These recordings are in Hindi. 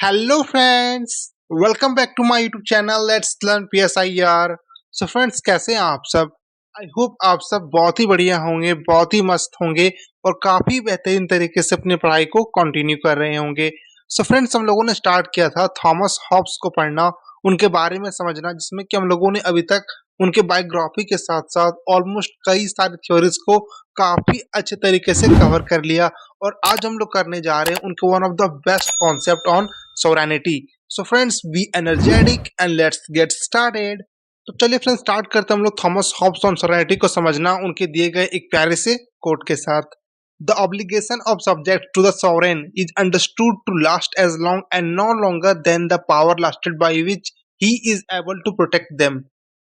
Hello friends, welcome back to my YouTube channel let's learn PSIR. So friends, कैसे हैं आप सब? आई होप आप सब बहुत ही बढ़िया होंगे, बहुत ही मस्त होंगे और काफ़ी बेहतरीन तरीके से अपनी पढ़ाई को कंटिन्यू कर रहे होंगे। सो फ्रेंड्स, हम लोगों ने स्टार्ट किया था थॉमस हॉब्स को पढ़ना, उनके बारे में समझना, जिसमें कि हम लोगों ने अभी तक उनके बायोग्राफी के साथ-साथ ऑलमोस्ट कई सारी थ्योरीज को काफ़ी अच्छे तरीके से कवर कर लिया। और आज हम लोग करने जा रहे हैं उनके one of the best concept on sovereignty. So friends, be energetic and let's get started. तो चलिए फ्रेंड्स, स्टार्ट करते हैं हम लोग थॉमस हॉब्स ऑन सोवरेनिटी को समझना उनके दिए गए एक प्यारे से कोट के साथ। The obligation of subject to the sovereign is understood to last as long and no longer than the power lasted by which he is able to protect them.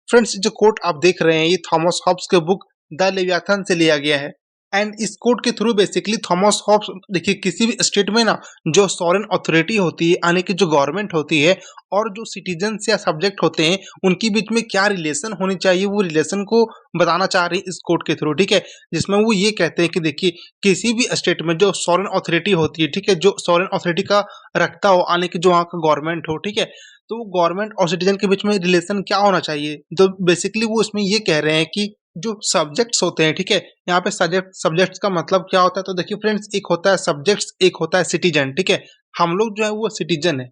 Friends, जो कोट आप देख रहे हैं ये थॉमस हॉब्स के बुक द लेवियाथन से लिया गया है। एंड इस कोड के थ्रू बेसिकली थॉमस हॉब्स, देखिए, किसी भी स्टेट में ना जो सॉवरेन अथॉरिटी होती है, यानी कि जो गवर्नमेंट होती है, और जो सिटीजन्स या सब्जेक्ट होते हैं, उनके बीच में क्या रिलेशन होनी चाहिए, वो रिलेशन को बताना चाह रही है इस कोड के थ्रू। ठीक है, जिसमें वो ये कहते हैं कि देखिए, किसी भी स्टेट में जो सॉवरेन अथॉरिटी होती है, ठीक है, जो सॉवरेन अथॉरिटी का रखता हो, यानी कि जो वहाँ का गवर्नमेंट हो, ठीक है, तो वो गवर्नमेंट और सिटीजन के बीच में रिलेशन क्या होना चाहिए। तो बेसिकली वो इसमें ये कह रहे हैं कि जो सब्जेक्ट्स होते हैं, ठीक है, यहाँ पे सब्जेक्ट्स का मतलब क्या होता है। तो देखिए फ्रेंड्स, एक होता है सब्जेक्ट्स, एक होता है सिटीजन। ठीक है, हम लोग जो है वो सिटीजन है।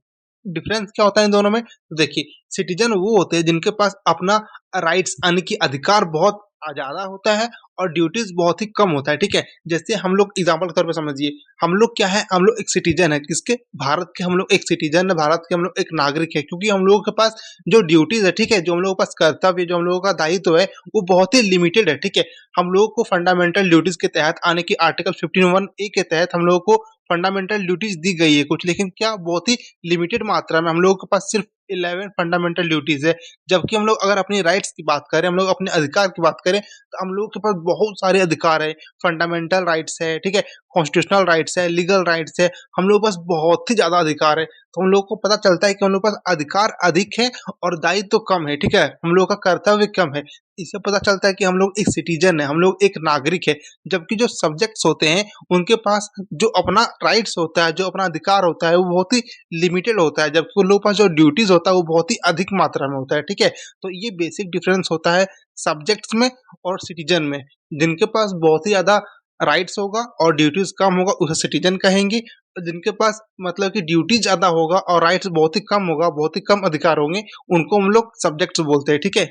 डिफरेंस क्या होता है इन दोनों में? तो देखिए, सिटीजन वो होते हैं जिनके पास अपना राइट्स, यानी कि अधिकार बहुत ज्यादा होता है और ड्यूटीज बहुत ही कम होता है। ठीक है, जैसे हम लोग एग्जांपल के तौर पे समझिए, हम लोग क्या है, हम लोग एक सिटीजन है। किसके? भारत के। हम लोग एक सिटीजन है भारत के, हम लोग एक नागरिक है, क्योंकि हम लोगों के पास जो ड्यूटीज है, ठीक है, जो हम लोगों के पास कर्तव्य, जो हम लोगों का दायित्व है, वो बहुत ही लिमिटेड है। ठीक है, हम लोगों को फंडामेंटल ड्यूटीज के तहत, आने की आर्टिकल 15(1)(a) के तहत हम लोगों को फंडामेंटल ड्यूटीज दी गई है कुछ, लेकिन क्या बहुत ही लिमिटेड मात्रा में। हम लोगों के पास सिर्फ 11 फंडामेंटल ड्यूटीज है। जबकि हम लोग अगर अपनी राइट्स की बात करें, हम लोग अपने अधिकार की बात करें, तो हम लोगों के पास बहुत सारे अधिकार है। फंडामेंटल राइट्स है, ठीक है, कॉन्स्टिट्यूशनल राइट्स है, लीगल राइट्स है। हम लोगों के पास बहुत ही ज्यादा अधिकार है। तो हम लोग को पता चलता है कि हम लोग के पास अधिकार अधिक है और दायित्व तो कम है। ठीक है, हम लोग का कर्तव्य कम है। इससे पता चलता है कि हम लोग एक सिटीजन है, हम लोग एक नागरिक है। जबकि जो सब्जेक्ट्स होते हैं, उनके पास जो अपना राइट्स होता है, जो अपना अधिकार होता है, वो बहुत ही लिमिटेड होता है। जबकि उन लोगों के पास जो ड्यूटीज होता है वो बहुत ही अधिक मात्रा में होता है। ठीक है, तो ये बेसिक डिफरेंस होता है सब्जेक्ट्स में और सिटीजन में। जिनके पास बहुत ही ज्यादा राइट्स होगा और ड्यूटीज कम होगा उसे सिटीजन कहेंगे। और जिनके पास मतलब कि ड्यूटी ज्यादा होगा और राइट्स बहुत ही कम होगा, बहुत ही कम अधिकार होंगे, उनको हम लोग सब्जेक्ट्स बोलते हैं। ठीक है,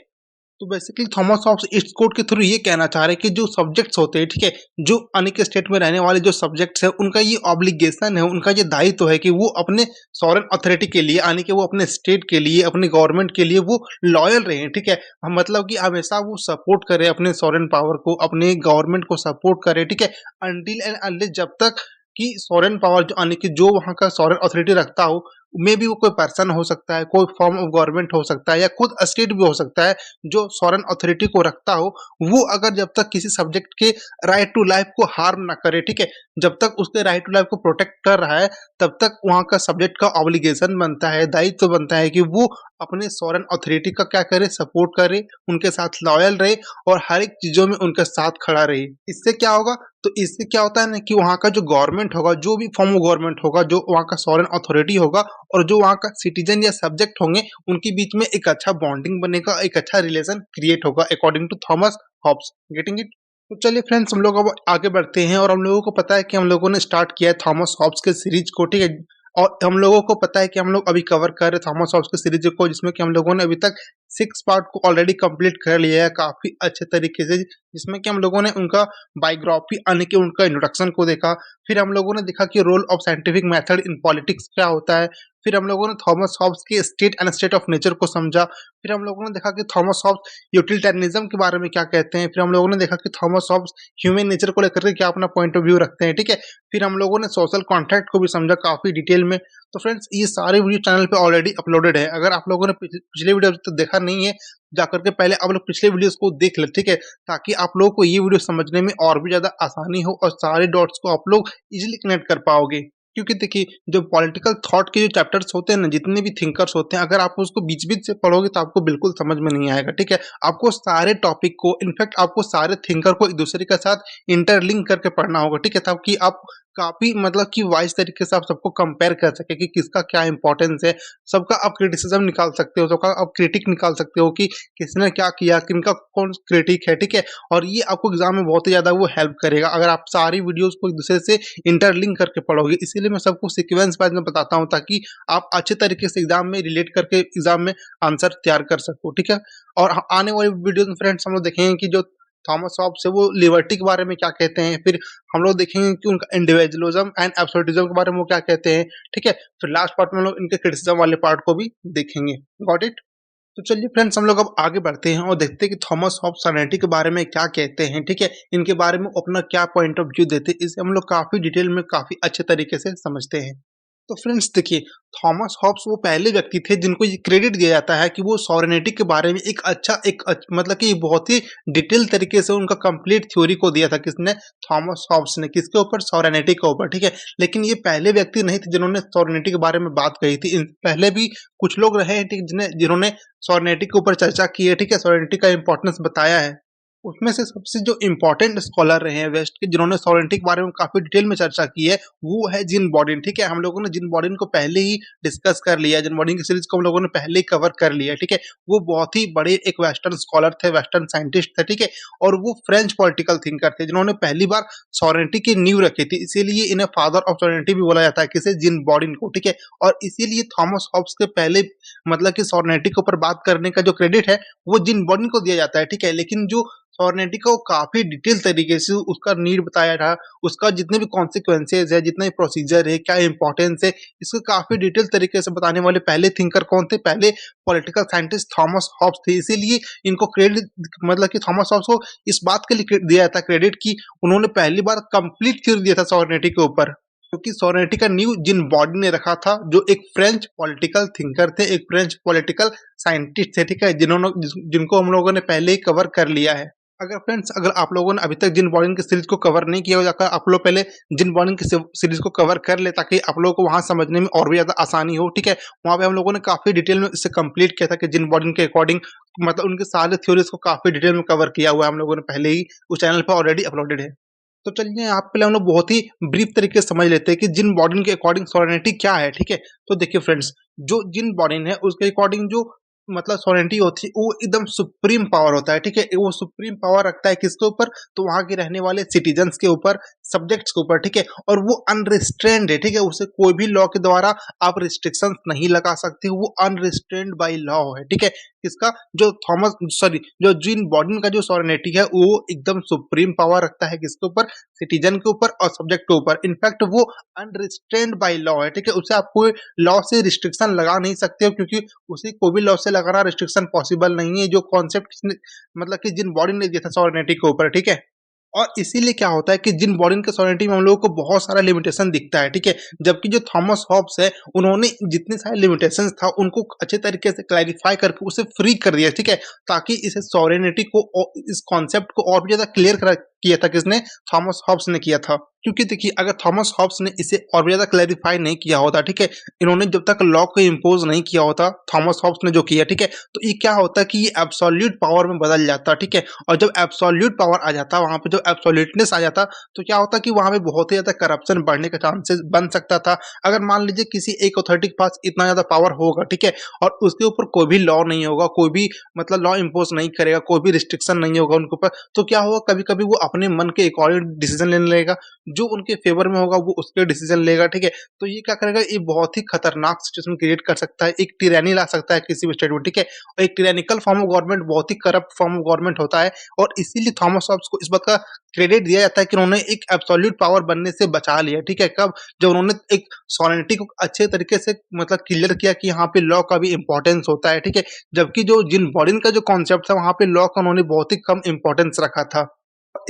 तो बेसिकली थॉमस हॉब्स इस कोड के थ्रू ये कहना चाह रहे हैं कि जो सब्जेक्ट्स होते हैं, ठीक है, जो अनेक स्टेट में रहने वाले जो सब्जेक्ट्स है, उनका ये ऑब्लिगेशन है, उनका ये दायित्व है कि वो अपने सॉवरेन अथॉरिटी के लिए, यानी कि वो अपने स्टेट के लिए, अपने गवर्नमेंट के लिए वो लॉयल रहे। ठीक है, मतलब कि हमेशा वो सपोर्ट करे अपने सॉवरेन पावर को, अपने गवर्नमेंट को सपोर्ट करे। ठीक है, अनटिल एंड अनलेस, जब तक कि सॉवरेन पावर जो, यानी कि जो वहाँ का सॉवरेन अथॉरिटी रखता हो, मे बी वो कोई पर्सन हो सकता है, कोई फॉर्म ऑफ गवर्नमेंट हो सकता है, या खुद स्टेट भी हो सकता है, जो सॉवरेन अथॉरिटी को रखता हो, वो अगर जब तक किसी सब्जेक्ट के राइट टू लाइफ को हार्म ना करे, ठीक है, जब तक उसके राइट टू लाइफ को प्रोटेक्ट कर रहा है, तब तक वहाँ का सब्जेक्ट का ऑब्लिगेशन बनता है, दायित्व तो बनता है कि वो अपने सॉवरेन अथॉरिटी का क्या करे, सपोर्ट करे, उनके साथ लॉयल रहे और हर एक चीजों में उनके साथ खड़ा रहे। इससे क्या होगा? तो इससे क्या होता है ना कि वहाँ का जो गवर्नमेंट होगा, जो भी फॉर्म ऑफ गवर्नमेंट होगा, जो वहाँ का सॉवरेन अथॉरिटी होगा और जो वहाँ का सिटीजन या सब्जेक्ट होंगे, उनके बीच में एक अच्छा बॉन्डिंग बनेगा, एक अच्छा रिलेशन क्रिएट होगा, according to Thomas Hobbes. Getting it? तो चलिए फ्रेंड्स, हम लोग अब आगे बढ़ते हैं। और हम लोगों को पता है कि हम लोगों ने स्टार्ट किया है थॉमस हॉब्स के सीरीज को। ठीक है, और हम लोगों को पता है कि हम लोग अभी कवर कर रहे थॉमस हॉब्स के सीरीज को, जिसमें कि हम लोगों ने अभी तक 6 पार्ट को ऑलरेडी कंप्लीट कर लिया है काफी अच्छे तरीके से। जिसमें कि हम लोगों ने उनका बायोग्राफी, यानी कि उनका इंट्रोडक्शन को देखा। फिर हम लोगों ने देखा कि role of scientific method in politics क्या होता है। फिर हम लोगों ने थॉमस हॉब्स के state and state of nature को समझा। फिर हम लोगों ने देखा कि थॉमस हॉब्स यूटिलिटेरियनिज्म के बारे में क्या कहते हैं। फिर हम लोगों ने देखा कि थॉमस हॉब्स ह्यूमन नेचर को लेकर के क्या अपना पॉइंट ऑफ व्यू रखते हैं। ठीक है, फिर हम लोगों ने सोशल कॉन्ट्रैक्ट को भी समझा काफी डिटेल में। तो फ्रेंड्स, ये सारे वीडियो चैनल पे ऑलरेडी अपलोडेड है। अगर आप लोगों ने पिछले वीडियो तो देखा नहीं है, जाकर के पहले आप लोग पिछले वीडियोस को देख ले। ठीक है, ताकि आप लोगों को ये वीडियो समझने में और भी ज्यादा आसानी हो और सारे डॉट्स को आप लोग इजीली कनेक्ट कर पाओगे। क्योंकि देखिए, जो पॉलिटिकल थॉट के जो चैप्टर्स होते हैं ना, जितने भी थिंकर्स होते हैं, अगर आप उसको बीच बीच से पढ़ोगे तो आपको बिल्कुल समझ में नहीं आएगा। ठीक है, आपको सारे टॉपिक को, इनफैक्ट आपको सारे थिंकर को एक दूसरे के साथ इंटरलिंक करके पढ़ना होगा। ठीक है, ताकि आप काफ़ी मतलब कि वाइज़ तरीके से आप सबको कंपेयर कर सकें कि किसका क्या इम्पोर्टेंस है। सबका आप क्रिटिसिज़्म निकाल सकते हो, सबका आप क्रिटिक निकाल सकते हो कि किसने क्या किया, किनका कौन क्रिटिक है, ठीक है? और ये आपको एग्ज़ाम में बहुत ही ज़्यादा वो हेल्प करेगा अगर आप सारी वीडियोज़ को एक-दूसरे से इंटरलिंक करके पढ़ोगे। इसीलिए मैं सबको सीक्वेंस वाइज़ में बताता हूँ ताकि आप अच्छे तरीके से एग्ज़ाम में रिलेट करके एग्ज़ाम में आंसर तैयार कर सको, ठीक है? और आने वाली वीडियोज़ में फ्रेंड्स हम लोग देखेंगे कि जो थॉमस हॉब्स है वो लिबर्टी के बारे में क्या कहते हैं, फिर हम लोग देखेंगे कि उनका इंडिविजुअलिज्म एंड एब्सोल्यूटिज्म के बारे में वो क्या कहते हैं, ठीक है? फिर लास्ट पार्ट में हम लोग इनके क्रिटिसिज्म वाले पार्ट को भी देखेंगे। Got it? तो चलिए फ्रेंड्स हम लोग अब आगे बढ़ते हैं और देखते हैं कि थॉमस हॉब्स सोनाइटी के बारे में क्या कहते हैं, ठीक है? इनके बारे में अपना क्या पॉइंट ऑफ व्यू देते हैं, इसे हम लोग काफ़ी डिटेल में काफ़ी अच्छे तरीके से समझते हैं। तो फ्रेंड्स देखिए, थॉमस हॉब्स वो पहले व्यक्ति थे जिनको ये क्रेडिट दिया जाता है कि वो सॉवरेनिटी के बारे में एक अच्छा मतलब कि बहुत ही डिटेल तरीके से उनका कंप्लीट थ्योरी को दिया था। किसने? थॉमस हॉब्स ने। किसके ऊपर? सॉवरेनिटी के ऊपर, ठीक है? लेकिन ये पहले व्यक्ति नहीं थे जिन्होंने सॉवरेनिटी के बारे में बात कही थी। इन पहले भी कुछ लोग रहे हैं ठीक जिन्होंने सॉवरेनिटी के ऊपर चर्चा की है, ठीक है? सॉवरेनिटी का इंपॉर्टेंस बताया है। उसमें से सबसे जो इम्पोर्टेंट स्कॉलर रहे हैं वेस्ट के जिन्होंने सॉवरेनिटी के बारे में काफ़ी डिटेल में चर्चा की है, वो है जिन बॉडिन, ठीक है? हम लोगों ने जिन बॉडिन को पहले ही डिस्कस कर लिया है, जिन बॉडिन की सीरीज़ को हम लोगों ने पहले ही कवर कर लिया है, ठीक है? वो बहुत ही बड़े एक वेस्टर्न स्कॉलर थे, वेस्टर्न साइंटिस्ट थे, ठीक है? और वो फ्रेंच पॉलिटिकल थिंकर थे जिन्होंने पहली बार सॉवरेनिटी की नींव रखी थी, इसीलिए इन्हें फादर ऑफ सॉवरेनिटी भी बोला जाता है, किसे? जिन बॉडिन को, ठीक है? और इसीलिए थॉमस हॉब्स के पहले मतलब कि सॉवरेनिटी के ऊपर बात करने का जो क्रेडिट है, वो जिन बॉडिन को दिया जाता है, ठीक है? लेकिन जो सॉवरेनिटी को काफ़ी डिटेल तरीके से उसका नीड बताया था, उसका जितने भी कॉन्सिक्वेंसेज़ है, जितना भी प्रोसीजर है, क्या इम्पोर्टेंस है, इसको काफ़ी डिटेल तरीके से बताने वाले पहले थिंकर कौन थे? पहले पॉलिटिकल साइंटिस्ट थॉमस हॉब्स थे। इसीलिए इनको क्रेडिट मतलब कि थॉमस हॉब्स को इस बात के लिए दिया जाता है क्रेडिट कि उन्होंने पहली बार कंप्लीट थ्योरी दिया था सॉवरेनिटी के ऊपर। क्योंकि सॉवरेनिटी का नींव जिन बॉडी ने रखा था, जो एक फ्रेंच पॉलिटिकल थिंकर थे, एक फ्रेंच पॉलिटिकल साइंटिस्ट थे, ठीक है? जिनको हम लोगों ने पहले ही कवर कर लिया है। अगर आप लोगों ने अभी तक जिन बॉर्डन की सीरीज को कवर नहीं किया हो जाकर आप लोग पहले जिन बॉर्डन की सीरीज को कवर कर ले ताकि आप लोगों को वहां समझने में और भी ज्यादा आसानी हो, ठीक है? वहां पे हम लोगों ने काफी डिटेल में इससे कंप्लीट किया था कि जिन बॉर्डन के अकॉर्डिंग मतलब उनके सारे थ्योरीज को काफी डिटेल में कवर किया हुआ है हम लोगों ने पहले ही उस चैनल पर ऑलरेडी अपलोडेड है। तो चलिए यहाँ पे पहले हम लोग बहुत ही ब्रीफ तरीके से समझ लेते हैं कि जिन बॉर्डन के अकॉर्डिंग सॉवरेनिटी क्या है, ठीक है? तो देखिए फ्रेंड्स, जो जिन बॉर्डन है उसके अकॉर्डिंग जो मतलब सॉवरेनिटी होती है वो एकदम सुप्रीम पावर होता है, ठीक है? वो सुप्रीम पावर रखता है किसके ऊपर? तो वहाँ के रहने वाले सिटीजन्स के ऊपर, सब्जेक्ट्स के ऊपर, ठीक है? और वो अनरिस्ट्रेन्ड है, ठीक है? उसे कोई भी लॉ के द्वारा आप रिस्ट्रिक्शंस नहीं लगा सकते हो, वो अनरिस्ट्रेन्ड बाय लॉ है, ठीक है? किसका? जो जिन बॉर्डन का जो सॉवरेनिटी है वो एकदम सुप्रीम पावर रखता है किसके ऊपर? सिटीजन के ऊपर और सब्जेक्ट के ऊपर। इनफैक्ट वो अनरिस्ट्रेन्ड बाय लॉ है, ठीक है? उसे आप कोई लॉ से रिस्ट्रिक्शन लगा नहीं सकते हो क्योंकि उसे कोई भी लॉ से लगाना रिस्ट्रिक्शन पॉसिबल नहीं है, जो कॉन्सेप्ट मतलब कि जिन बॉडी ने दिया था सॉवरेनिटी के ऊपर, ठीक है? और इसीलिए क्या होता है कि जिन बॉडी के सॉवरेनिटी में हम लोगों को बहुत सारा लिमिटेशन दिखता है, ठीक है? जबकि जो थॉमस हॉब्स है उन्होंने जितने सारे लिमिटेशंस था उनको अच्छे तरीके से क्लैरिफाई करके उसे फ्री कर दिया, ठीक है? ताकि इसे सॉवरेनिटी को इस कॉन्सेप्ट को और भी ज्यादा क्लियर किया था किसने? थॉमस हॉब्स ने किया था। क्योंकि देखिए अगर थॉमस हॉब्स ने इसे और भी ज्यादा क्लैरिफाई नहीं किया होता, ठीक है? इन्होंने जब तक लॉ को इम्पोज नहीं किया होता, थॉमस हॉब्स ने जो किया, ठीक है? तो ये क्या होता कि ये एब्सोल्यूट पावर में बदल जाता, ठीक है? और जब एब्सोल्यूट पावर आ जाता, वहां पे जब एब्सोल्यूटनेस आ जाता, तो क्या होता कि वहां पे बहुत ही ज्यादा करप्शन बढ़ने का चांसेस बन सकता था। अगर मान लीजिए किसी एक अथॉरिटी के पास इतना ज्यादा पावर होगा, ठीक है? और उसके ऊपर कोई भी लॉ नहीं होगा, कोई भी मतलब लॉ इम्पोज नहीं करेगा, कोई भी रिस्ट्रिक्शन नहीं होगा उनके ऊपर, तो क्या होगा कभी कभी वो अपने मन के अकॉर्डिंग डिसीजन लेने लगेगा, जो उनके फेवर में होगा वो उसके डिसीजन लेगा, ठीक है? तो ये क्या करेगा? ये बहुत ही खतरनाक सिचुएशन क्रिएट कर सकता है, एक टिरानी ला सकता है किसी भी स्टेट में, ठीक है? और एक टिरानिकल फॉर्म ऑफ गवर्नमेंट बहुत ही करप्ट फॉर्म ऑफ गवर्नमेंट होता है और इसीलिए थॉमस हॉब्स को इस बात का क्रेडिट दिया जाता है कि उन्होंने एक एब्सोल्यूट पावर बनने से बचा लिया, ठीक है? कब? जब उन्होंने एक सॉवरेनिटी को अच्छे तरीके से मतलब क्लियर किया कि यहाँ पे लॉ का भी इंपॉर्टेंस होता है, ठीक है? जबकि जो जिन बॉडी का जो कॉन्सेप्ट था वहां पे लॉ का उन्होंने बहुत ही कम इंपॉर्टेंस रखा था।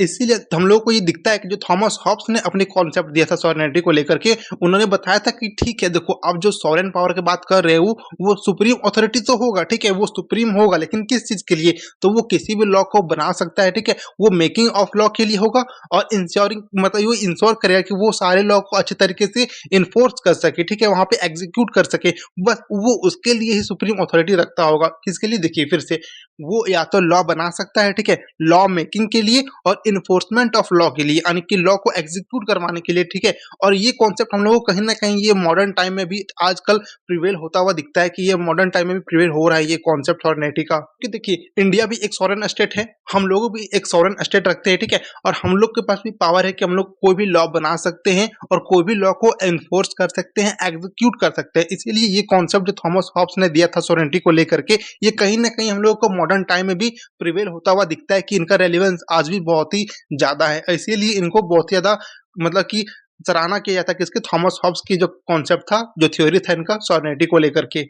इसीलिए हम लोग को ये दिखता है कि जो थॉमस हॉब्स ने अपने कॉन्सेप्ट दिया था सॉवरेनिटी को लेकर के, उन्होंने बताया था कि ठीक है देखो आप जो सॉवरेन पावर की बात कर रहे हो वो सुप्रीम अथॉरिटी तो होगा, ठीक है? वो सुप्रीम होगा लेकिन किस चीज के लिए? तो वो किसी भी लॉ को बना सकता है, ठीक है? वो मेकिंग ऑफ लॉ के लिए होगा और इंश्योरिंग मतलब वो इंश्योर करेगा कि वो सारे लॉ को अच्छे तरीके से इन्फोर्स कर सके, ठीक है? वहां पे एग्जीक्यूट कर सके, बस वो उसके लिए ही सुप्रीम अथॉरिटी रखता होगा। किसके लिए? देखिए फिर से वो या तो लॉ बना सकता है, ठीक है, लॉ मेकिंग के लिए और इन्फोर्समेंट ऑफ लॉ के लिए, यानी कि लॉ को एग्जीक्यूट करवाने के लिए, ठीक है। और ये कॉन्सेप्ट हम लोगों को कहीं ना कहीं ये मॉडर्न टाइम में भी आजकल प्रिवेल होता हुआ दिखता है कि ये मॉडर्न टाइम में भी प्रिवेल हो रहा है ये कॉन्सेप्ट सॉवरेनिटी का। कि देखिए इंडिया भी एक सॉवरेन स्टेट है, हम लोग भी एक सॉवरेन स्टेट रखते हैं, ठीक है। और हम लोग के पास भी पावर है कि हम लोग कोई भी लॉ बना सकते हैं और कोई भी लॉ को एनफोर्स कर सकते हैं, एग्जीक्यूट कर सकते हैं। इसीलिए ये कॉन्सेप्ट जो थॉमस हॉब्स ने दिया था सॉवरेनिटी को लेकर के, ये कहीं ना कहीं हम लोग को मॉडर्न टाइम में भी प्रिवेल होता हुआ दिखता है कि इनका रेलिवेंस आज भी बहुत ही ज्यादा है। इसीलिए इनको बहुत ही ज्यादा मतलब कि सराहना किया जाता है कि इसके थॉमस हॉब्स की जो कॉन्सेप्ट था, जो थ्योरी था इनका सॉवरेनिटी को लेकर के।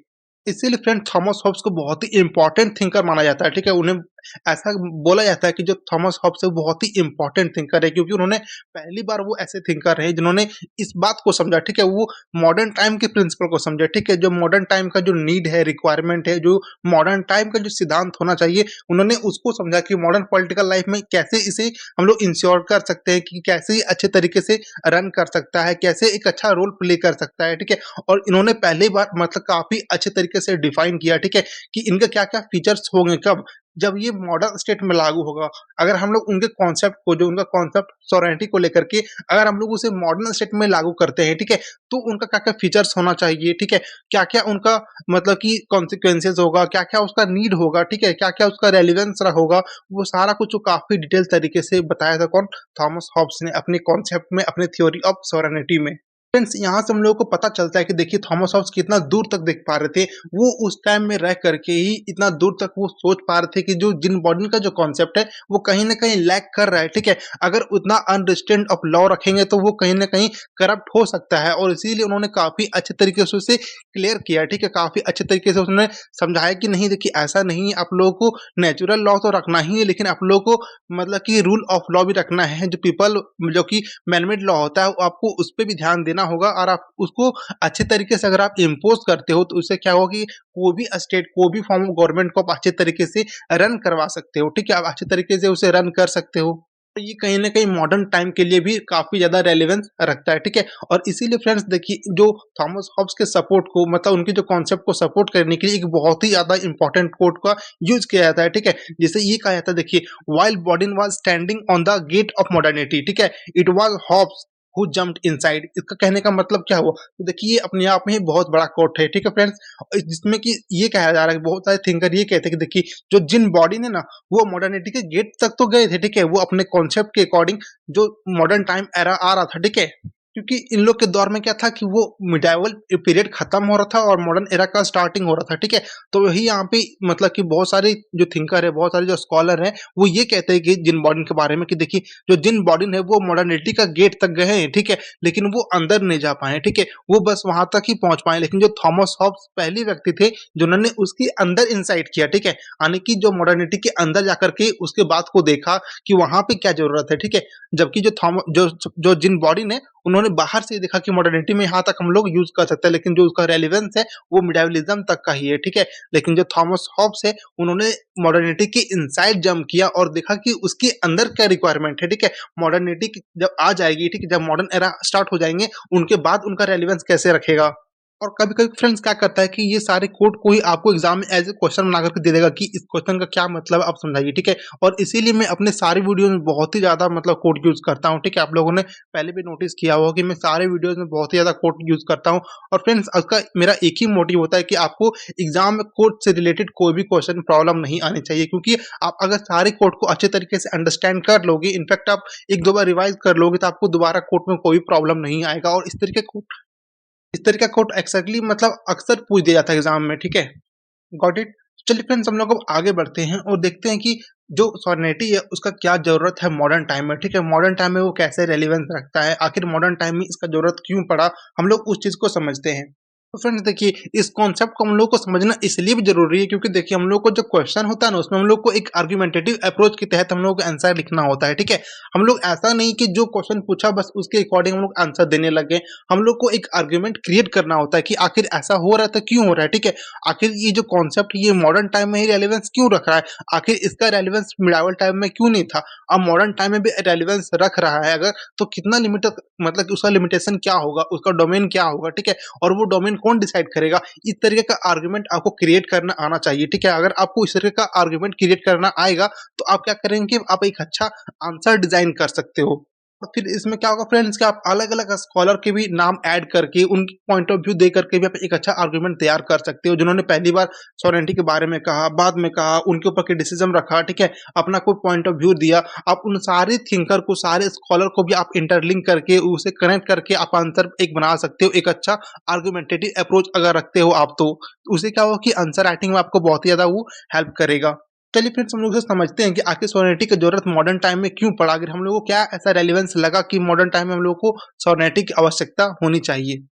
इसीलिए फ्रेंड थॉमस हॉब्स को बहुत ही इंपॉर्टेंट थिंकर माना जाता है, ठीक है। उन्हें ऐसा बोला जाता है कि जो थॉमस हॉब्स है वो बहुत ही इंपॉर्टेंट थिंकर है, क्योंकि उन्होंने पहली बार वो ऐसे थिंकर रहे जिन्होंने इस बात को समझा, ठीक है, वो मॉडर्न टाइम के प्रिंसिपल को समझा, ठीक है, जो मॉडर्न टाइम का जो नीड है, रिक्वायरमेंट है, जो मॉडर्न टाइम का जो सिद्धांत होना चाहिए, उन्होंने उसको समझा कि मॉडर्न पॉलिटिकल लाइफ में कैसे इसे हम लोग इंश्योर कर सकते हैं कि कैसे ये अच्छे तरीके से रन कर सकता है, कैसे एक अच्छा रोल प्ले कर सकता है, ठीक है। और इन्होंने पहली बार मतलब काफी अच्छे तरीके से डिफाइन किया, ठीक है, कि इनके क्या क्या फीचर्स होंगे, कब जब ये मॉडर्न स्टेट में लागू होगा। अगर हम लोग उनके कॉन्सेप्ट को, जो उनका कॉन्सेप्ट सॉवरेनिटी को लेकर के, अगर हम लोग उसे मॉडर्न स्टेट में लागू करते हैं, ठीक है, तो उनका क्या क्या फीचर्स होना चाहिए, ठीक है, क्या क्या उनका मतलब कि कॉन्सिक्वेंसेज होगा, क्या क्या उसका नीड होगा, ठीक है, क्या क्या उसका रेलिवेंस होगा, वो सारा कुछ काफी डिटेल तरीके से बताया था कौन, थॉमस हॉब्स ने अपने कॉन्सेप्ट में, अपने थ्योरी ऑफ सॉवरेनिटी में। फ्रेंड्स यहाँ से हम लोगों को पता चलता है कि देखिए थॉमस हॉब्स कितना दूर तक देख पा रहे थे, वो उस टाइम में रह करके ही इतना दूर तक वो सोच पा रहे थे कि जो जिन बॉडी का जो कॉन्सेप्ट है वो कहीं ना कहीं लैक कर रहा है, ठीक है। अगर उतना अनरिस्ट्रेंट ऑफ लॉ रखेंगे तो वो कहीं ना कहीं करप्ट हो सकता है, और इसीलिए उन्होंने काफी अच्छे तरीके से उसे क्लियर किया, ठीक है, काफी अच्छे तरीके से उन्होंने समझाया कि नहीं देखिए ऐसा नहीं है, आप लोगों को नेचुरल लॉ तो रखना ही है, लेकिन आप लोगों को मतलब कि रूल ऑफ लॉ भी रखना है, जो पीपल जो कि मैनमेड लॉ होता है वो आपको उस पर भी ध्यान देना होगा, और आप उसको अच्छे तरीके से अगर आप इम्पोज करते हो तो उससे क्या होगा कि कोई भी स्टेट, कोई भी फॉर्म ऑफ गवर्नमेंट को आप अच्छे तरीके से रन करवा सकते हो, ठीक है, आप अच्छे तरीके से उसे रन कर सकते हो। तो ये कहीं ना कहीं मॉडर्न टाइम के लिए भी काफी ज्यादा रेलेवेंस रखता है, ठीक है। और इसीलिए फ्रेंड्स देखिए जो थॉमस हॉब्स के सपोर्ट को, मतलब उनके जो कॉन्सेप्ट को सपोर्ट करने के लिए एक बहुत ही ज्यादा इंपॉर्टेंट कोट का यूज किया जाता है, ठीक है। जैसे ये कहा जाता है, देखिए while Bodin was standing on the gate of modernity, ठीक है, it was Hobbes who jumped inside. इसका कहने का मतलब क्या हुआ, तो देखिए ये अपने आप में ही बहुत बड़ा कोट है, ठीक है फ्रेंड्स, जिसमें कि ये कहा जा रहा है कि बहुत सारे थिंकर ये कहते हैं कि देखिए जो जिन बॉडी ने ना वो मॉडर्निटी के गेट तक तो गए थे, ठीक है, वो अपने कॉन्सेप्ट के अकॉर्डिंग, जो मॉडर्न टाइम एरा आ रहा था, ठीक है, क्योंकि इन लोग के दौर में क्या था कि वो मिडाइवल पीरियड खत्म हो रहा था और मॉडर्न एरा का स्टार्टिंग हो रहा था, ठीक है। तो वही यहाँ पे मतलब कि बहुत सारे जो थिंकर है, बहुत सारे जो स्कॉलर हैं, वो ये कहते हैं कि जिन बॉडन के बारे में कि देखिए जो जिन बॉडन है वो मॉडर्निटी का गेट तक गए हैं, ठीक है, लेकिन वो अंदर नहीं जा पाए, ठीक है, वो बस वहां तक ही पहुंच पाए। लेकिन जो थॉमस हॉब्स पहले व्यक्ति थे जिन्होंने उसके अंदर इंसाइट किया, ठीक है, यानी कि जो मॉडर्निटी के अंदर जाकर के उसके बात को देखा कि वहां पे क्या जरूरत है, ठीक है। जबकि जो थॉमस जो जिन बॉडी ने, उन्होंने बाहर से देखा कि मॉडर्निटी में यहाँ तक हम लोग यूज कर सकते हैं, लेकिन जो उसका रेलिवेंस है वो मिडाइवलिज्म तक का ही है, ठीक है। लेकिन जो थॉमस हॉब्स है उन्होंने मॉडर्निटी के इनसाइड जंप किया और देखा कि उसके अंदर क्या रिक्वायरमेंट है, ठीक है। मॉडर्निटी जब आ जाएगी, ठीक है, जब मॉडर्न एरा स्टार्ट हो जाएंगे उनके बाद उनका रेलिवेंस कैसे रखेगा। और कभी-कभी फ्रेंड्स क्या करता है कि ये सारे कोड को ही आपको एग्जाम में एज़ ए क्वेश्चन बना करके दे देगा कि इस क्वेश्चन का क्या मतलब है आप समझाइए, ठीक है। और इसीलिए मैं अपने सारे वीडियो में बहुत ही ज़्यादा मतलब कोड यूज़ करता हूँ, ठीक है। आप लोगों ने पहले भी नोटिस किया होगा कि मैं सारे वीडियोज़ में बहुत ही ज़्यादा कोड यूज़ करता हूँ। और फ्रेंड्स उसका मेरा एक ही मोटिव होता है कि आपको एग्जाम में कोड से रिलेटेड कोई भी क्वेश्चन प्रॉब्लम नहीं आनी चाहिए, क्योंकि आप अगर सारे कोड को अच्छे तरीके से अंडरस्टैंड कर लोगे, इनफैक्ट आप एक दो बार रिवाइज कर लोगे, तो आपको दोबारा कोड में कोई प्रॉब्लम नहीं आएगा। और इस तरीके का कोड एक्जेक्टली मतलब अक्सर पूछ दिया जाता है एग्जाम में, ठीक है। Got it. चलिए फ्रेंड्स हम लोग अब आगे बढ़ते हैं और देखते हैं कि जो सॉवरेनिटी है उसका क्या जरूरत है मॉडर्न टाइम में, ठीक है। मॉडर्न टाइम में वो कैसे रेलिवेंस रखता है, आखिर मॉडर्न टाइम में इसका जरूरत क्यों पड़ा, हम लोग उस चीज को समझते हैं। तो फ्रेंड्स देखिए इस कॉन्सेप्ट को हम लोग को समझना इसलिए भी जरूरी है क्योंकि देखिए हम लोग को जो क्वेश्चन होता है ना उसमें हम लोग को एक आर्गुमेंटेटिव अप्रोच के तहत हम लोग को आंसर लिखना होता है, ठीक है। हम लोग ऐसा नहीं कि जो क्वेश्चन पूछा बस उसके अकॉर्डिंग हम लोग आंसर देने लगे, हम लोग को एक आर्गुमेंट क्रिएट करना होता है कि आखिर ऐसा हो रहा है तो क्यों हो रहा है, ठीक है। आखिर ये जो कॉन्सेप्ट ये मॉडर्न टाइम में ही रेलिवेंस क्यों रख रहा है, आखिर इसका रेलिवेंस मिडाइवल टाइम में क्यों नहीं था, अब मॉडर्न टाइम में भी रेलिवेंस रख रहा है अगर, तो कितना लिमिट मतलब कि उसका लिमिटेशन क्या होगा, उसका डोमेन क्या होगा, ठीक है। और वो डोमेन कौन डिसाइड करेगा? इस तरीके का आर्गुमेंट आपको क्रिएट करना आना चाहिए, ठीक है? अगर आपको इस तरीके का आर्गुमेंट क्रिएट करना आएगा, तो आप क्या करेंगे, आप एक अच्छा आंसर डिज़ाइन कर सकते हो। और फिर इसमें क्या होगा फ्रेंड्स कि आप अलग-अलग स्कॉलर के भी नाम ऐड करके, उनकी पॉइंट ऑफ व्यू दे करके भी आप एक अच्छा आर्गुमेंट तैयार कर सकते हो, जिन्होंने पहली बार सॉवरेनिटी के बारे में कहा, बाद में कहा, उनके ऊपर क्रिटिसिज्म रखा, ठीक है? अपना कोई पॉइंट ऑफ व्यू दिया। आप उन सारे थिंकर को, सारे स्कॉलर को भी आप इंटरलिंक करके, उसे कनेक्ट करके आप आंसर एक बना सकते हो, एक अच्छा आर्गुमेंटेटिव अप्रोच अगर रखते हो आप तो। उससे क्या होगा कि आंसर राइटिंग में आपको बहुत ही ज़्यादा वो हेल्प करेगा। चलिए फ्रेंड्स हम लोग इसे समझते हैं कि आखिर सोनेटी की जरूरत मॉडर्न टाइम में क्यों पड़ा, आखिर हम लोगों को क्या ऐसा रेलेवेंस लगा कि मॉडर्न टाइम में हम लोगों को सोनेटी की आवश्यकता होनी चाहिए।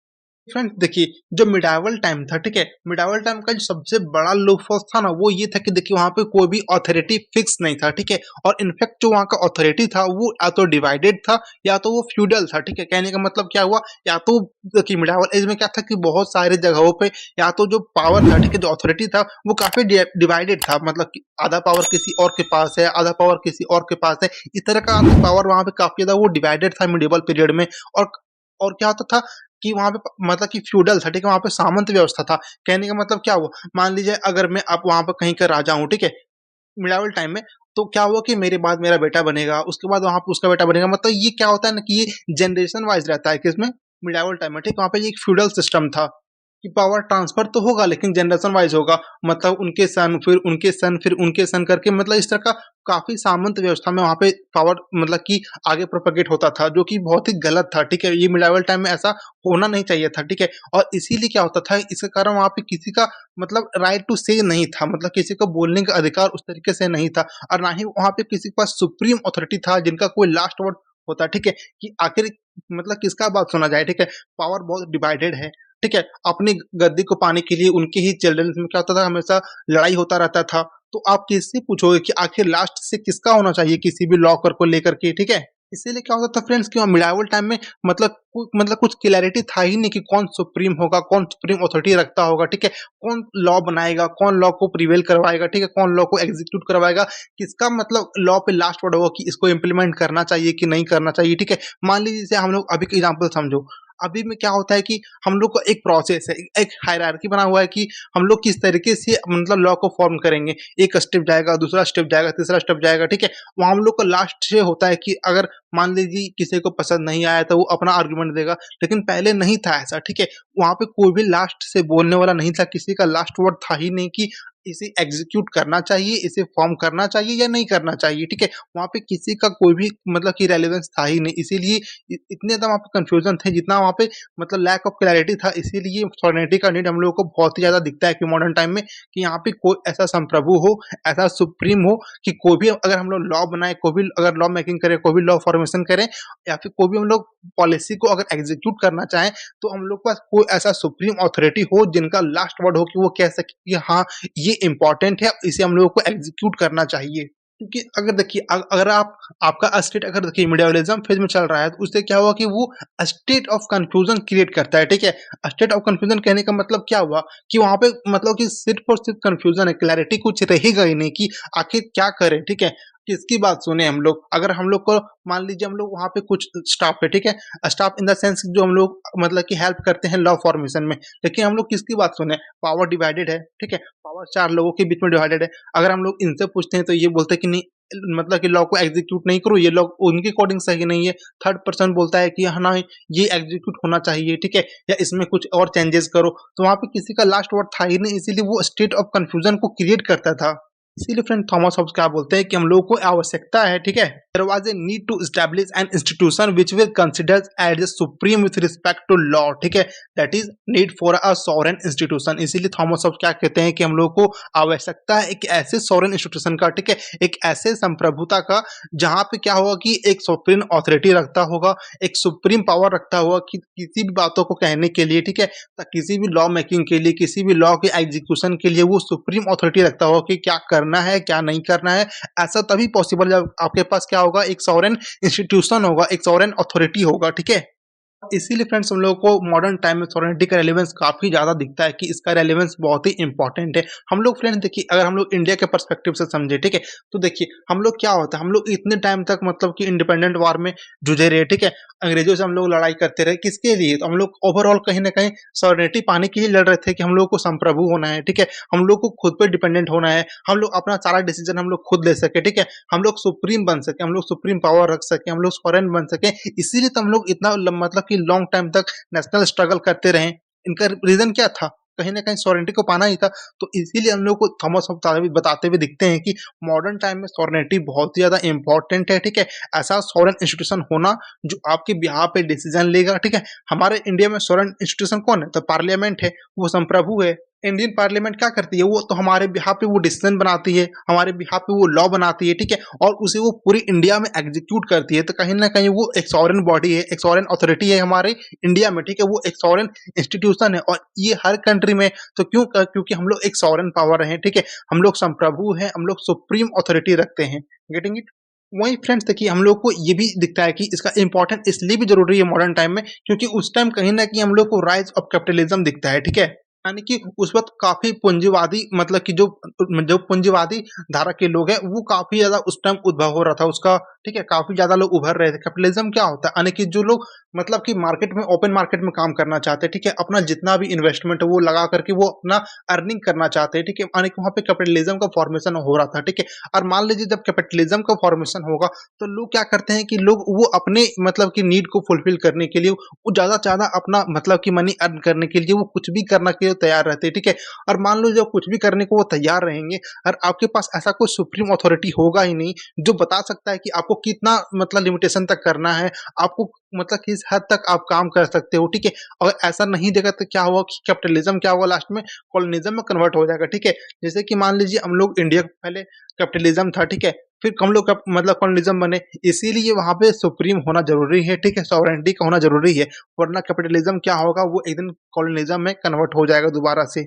फ्रेंड्स देखिए, जो मिडाइवल टाइम था, ठीक है? मिडाइवल टाइम का जो सबसे बड़ा लूपहोल था ना, वो ये था कि देखिए वहाँ पे कोई भी अथॉरिटी फिक्स नहीं था, ठीक है? और इनफैक्ट जो वहाँ का अथॉरिटी था वो या तो डिवाइडेड था या तो वो फ्यूडल था, ठीक है? कहने का मतलब क्या हुआ, या तो देखिए मिडाइवल एज में क्या था कि बहुत सारे जगहों पे या तो जो पावर था, ठीक है, जो अथॉरिटी था वो काफी डिवाइडेड था, मतलब कि आधा पावर किसी और के पास है, आधा पावर किसी और के पास है। इस तरह का पावर वहाँ पे काफी ज्यादा वो डिवाइडेड था मिडिवल पीरियड में। और और क्या होता था कि वहाँ पे मतलब कि फ्यूडल था, ठीक है? वहाँ पे सामंत व्यवस्था था। कहने का मतलब क्या हुआ, मान लीजिए अगर मैं अब वहाँ पे कहीं का राजा हूँ, ठीक है? मिडावल टाइम में, तो क्या हुआ कि मेरे बाद मेरा बेटा बनेगा, उसके बाद वहाँ पे उसका बेटा बनेगा, मतलब ये क्या होता है ना कि ये जनरेशन वाइज़ रहता है किसमें? मिडावल टाइम में, ठीक? वहाँ पे ये एक फ्यूडल सिस्टम था कि पावर ट्रांसफर तो होगा लेकिन जनरेशन वाइज़ होगा। मतलब उनके सन, फिर उनके सन, फिर उनके सन करके, मतलब इस तरह का काफ़ी सामंत व्यवस्था में वहाँ पे पावर मतलब कि आगे प्रोपेगेट होता था, जो कि बहुत ही गलत था, ठीक है? ये मिडावल टाइम में ऐसा होना नहीं चाहिए था, ठीक है? और इसीलिए क्या होता था, इसके कारण वहाँ पे किसी का मतलब राइट टू से नहीं था, मतलब किसी को बोलने का अधिकार उस तरीके से नहीं था। और ना ही वहाँ पे किसी के पास सुप्रीम अथॉरिटी था जिनका कोई लास्ट वर्ड होता, ठीक है? कि आखिर मतलब किसका बात सुना जाए, ठीक है? पावर बहुत डिवाइडेड है, ठीक है? अपनी गद्दी को पाने के लिए उनके ही चिल्ड्रन में क्या होता था, हमेशा लड़ाई होता रहता था। तो आप किससे पूछोगे कि आखिर लास्ट से किसका होना चाहिए किसी भी लॉकर को लेकर के, ठीक है? इसीलिए क्या होता था फ्रेंड्स कि मिडाइवल टाइम में मतलब कुछ क्लैरिटी था ही नहीं कि कौन सुप्रीम होगा, कौन सुप्रीम अथॉरिटी रखता होगा, ठीक है? कौन लॉ बनाएगा, कौन लॉ को प्रिवेल करवाएगा, ठीक है? कौन लॉ को एग्जीक्यूट करवाएगा, किसका मतलब लॉ पे लास्ट वर्ड होगा कि इसको इम्प्लीमेंट करना चाहिए कि नहीं करना चाहिए, ठीक है? मान लीजिए जैसे हम लोग अभी का एग्जांपल समझो, अभी में क्या होता है कि हम लोग का एक प्रोसेस है, एक हायरार्की बना हुआ है कि हम लोग किस तरीके से मतलब लॉ को फॉर्म करेंगे। एक स्टेप जाएगा, दूसरा स्टेप जाएगा, तीसरा स्टेप जाएगा, ठीक है? वहाँ हम लोग का लास्ट से होता है कि अगर मान लीजिए किसी को पसंद नहीं आया तो वो अपना आर्गुमेंट देगा, लेकिन पहले नहीं था ऐसा, ठीक है? वहाँ पे कोई भी लास्ट से बोलने वाला नहीं था, किसी का लास्ट वर्ड था ही नहीं कि इसे एग्जीक्यूट करना चाहिए, इसे फॉर्म करना चाहिए या नहीं करना चाहिए, ठीक है? वहाँ पे किसी का कोई भी मतलब कि रेलेवेंस था ही नहीं, इसीलिए इतने ज़्यादा वहाँ पे कन्फ्यूज़न थे, जितना वहाँ पे मतलब लैक ऑफ क्लैरिटी था। इसीलिए सॉवरेनिटी का नीड हम लोगों को बहुत ही ज़्यादा दिखता है कि मॉडर्न टाइम में कि यहाँ पे कोई ऐसा संप्रभु हो, ऐसा सुप्रीम हो कि कोई भी अगर हम लोग लॉ बनाए, कोई भी अगर लॉ मेकिंग करें, कोई भी लॉ फॉर्मेशन करें या फिर कोई भी हम लोग पॉलिसी को अगर एग्जीक्यूट करना चाहें, तो हम लोग के पास कोई ऐसा सुप्रीम अथॉरिटी हो जिनका लास्ट वर्ड हो कि वो कह सके कि हाँ, ये इम्पोर्टेंट है, इसे हम लोगों को एग्जीक्यूट करना चाहिए। क्योंकि अगर देखिए अगर आप आपका स्टेट अगर देखिए मिडिवलिज्म फेज में चल रहा है, तो उससे क्या हुआ कि वो स्टेट ऑफ कन्फ्यूजन क्रिएट करता है, ठीक है? स्टेट ऑफ कन्फ्यूजन कहने का मतलब क्या हुआ कि वहाँ पे मतलब कि सिर्फ और सिर्फ कन्फ्यूजन है, क्लैरिटी कुछ रहेगा ही नहीं कि आखिर क्या करें, ठीक है? किसकी बात सुने हम लोग? अगर हम लोग को मान लीजिए हम लोग वहाँ पे कुछ स्टाफ है, ठीक है? स्टाफ इन द सेंस जो हम लोग मतलब कि हेल्प करते हैं लॉ फॉर्मेशन में, लेकिन हम लोग किसकी बात सुने? पावर डिवाइडेड है, ठीक है? पावर 4 लोगों के बीच में डिवाइडेड है। अगर हम लोग इनसे पूछते हैं तो ये बोलते हैं कि नहीं, मतलब कि लॉ को एग्जीक्यूट नहीं करो, ये लॉ उनके अकॉर्डिंग सही नहीं है। थर्ड पर्सन बोलता है कि हाँ ना, ये एग्जीक्यूट होना चाहिए, ठीक है? या इसमें कुछ और चेंजेस करो। तो वहाँ पे किसी का लास्ट वर्ड था ही नहीं, इसीलिए वो स्टेट ऑफ कन्फ्यूजन को क्रिएट करता था। इसीलिए फ्रेंड थॉमस हॉब्स क्या बोलते हैं कि हम लोगों को आवश्यकता है, ठीक है? There was a need to establish an institution which will consider as the supreme with respect to law, ठीक है? That is need for a sovereign institution। इसीलिए थॉमस हॉब्स क्या कहते हैं कि हम लोगों को आवश्यकता है एक ऐसे sovereign institution का, ठीक है? एक ऐसे संप्रभुता का जहाँ पे क्या होगा कि एक सुप्रीम अथॉरिटी रखता होगा, एक सुप्रीम पावर रखता होगा कि किसी भी बातों को कहने के लिए, ठीक है? किसी भी लॉ मेकिंग के लिए, किसी भी लॉ के एग्जीक्यूशन के लिए वो सुप्रीम अथॉरिटी रखता होगा कि क्या करना है, क्या नहीं करना है। ऐसा तभी पॉसिबल जब आपके पास क्या होगा, एक सॉवरेन इंस्टीट्यूशन होगा, एक सॉवरेन अथॉरिटी होगा, ठीक है? इसीलिए फ्रेंड्स हम लोगों को मॉडर्न टाइम में सॉवरेनिटी का रेलेवेंस काफ़ी ज़्यादा दिखता है कि इसका रेलेवेंस बहुत ही इंपॉर्टेंट है। हम लोग फ्रेंड्स देखिए, अगर हम लोग इंडिया के पर्सपेक्टिव से समझे, ठीक है, तो देखिए हम लोग क्या होता है, हम लोग इतने टाइम तक मतलब कि इंडिपेंडेंट वॉर में जूझे रहे, ठीक है, अंग्रेजों से हम लोग लड़ाई करते रहे, किसके लिए? तो हम लोग ओवरऑल कहीं ना कहीं सॉवरेनिटी पाने के लिए लड़ रहे थे कि हम लोग को संप्रभु होना है, ठीक है, हम लोग को खुद पे डिपेंडेंट होना है, हम लोग अपना सारा डिसीजन हम लोग खुद ले सके, ठीक है, हम लोग सुप्रीम बन सके, हम लोग सुप्रीम पावर रख सके, हम लोग सॉवरेन बन सके। इसीलिए तो हम लोग इतना मतलब कि लॉन्ग टाइम तक नेशनल स्ट्रगल करते रहे। इनका रीजन क्या था? कहीं ना कहीं सॉवरेनिटी को पाना ही था। तो इसीलिए हम लोग को थॉमस होब्स बताते हुए दिखते हैं कि मॉडर्न टाइम में सॉवरेनिटी बहुत ही ज्यादा इंपॉर्टेंट है, ठीक है, ऐसा सॉवरेन इंस्टीट्यूशन होना जो आपके बिहाफ पे डिसीजन लेगा, ठीक है। हमारे इंडिया में सॉवरेन इंस्टीट्यूशन कौन है? तो पार्लियामेंट है, वो संप्रभु है। इंडियन पार्लियामेंट क्या करती है? वो तो हमारे बिहाफ पे वो डिसीजन बनाती है, हमारे बिहाफ पे वो लॉ बनाती है, ठीक है, और उसे वो पूरी इंडिया में एग्जीक्यूट करती है। तो कहीं ना कहीं वो एक सॉवरेन बॉडी है, एक सॉवरेन अथॉरिटी है हमारे इंडिया में, ठीक है, वो एक सॉवरेन इंस्टीट्यूशन है। और ये हर कंट्री में तो क्योंकि हम लोग एक सॉवरेन पावर हैं, ठीक है, हम लोग संप्रभु हैं, हम लोग सुप्रीम अथॉरिटी रखते हैं। Getting it? वहीं फ्रेंड्स देखिए, हम लोग को ये भी दिखता है कि इसका इंपॉर्टेंट इसलिए भी जरूरी है मॉडर्न टाइम में, क्योंकि उस टाइम कहीं ना कहीं हम लोग को राइज ऑफ कैपिटलिज्म दिखता है, ठीक है। यानी कि उस वक्त काफी पूंजीवादी मतलब कि जो जो पूंजीवादी धारा के लोग हैं वो काफी ज्यादा उस टाइम उद्भव हो रहा था उसका, ठीक है, काफी ज्यादा लोग उभर रहे थे। कैपिटलिज्म क्या होता है? यानी कि जो लोग मतलब कि मार्केट में, ओपन मार्केट में काम करना चाहते हैं, ठीक है, अपना जितना भी इन्वेस्टमेंट है वो लगा करके वो अपना अर्निंग करना चाहते हैं, ठीक है, यानी कि वहाँ पे कैपिटलिज्म का फॉर्मेशन हो रहा था, ठीक है। और मान लीजिए जब कैपिटलिज्म का फॉर्मेशन होगा तो लोग क्या करते हैं कि लोग वो अपने मतलब की नीड को फुलफिल करने के लिए वो ज्यादा से ज्यादा अपना मतलब की मनी अर्न करने के लिए वो कुछ भी करने के लिए तैयार रहते हैं, ठीक है। और मान लो जब कुछ भी करने को वो तैयार रहेंगे और आपके पास ऐसा कोई सुप्रीम अथॉरिटी होगा ही नहीं जो बता सकता है कि आपको कितना मतलब लिमिटेशन तक करना है, आपको मतलब किस हद तक आप काम कर सकते हो, ठीक है। अगर ऐसा नहीं देगा तो क्या होगा कि कैपिटलिज्म क्या होगा, लास्ट में कॉलोनिज्म में कन्वर्ट हो जाएगा, ठीक है। जैसे कि मान लीजिए हम लोग इंडिया पहले कैपिटलिज्म था, ठीक है, फिर हम लोग का मतलब कॉलोनिज्म बने, इसीलिए वहां पे सुप्रीम होना जरूरी है, ठीक है, सॉवरेनिटी का होना जरूरी है। वरना कैपिटलिज्म क्या होगा, वो एक दिन कॉलोनिज्म में कन्वर्ट हो जाएगा दोबारा से।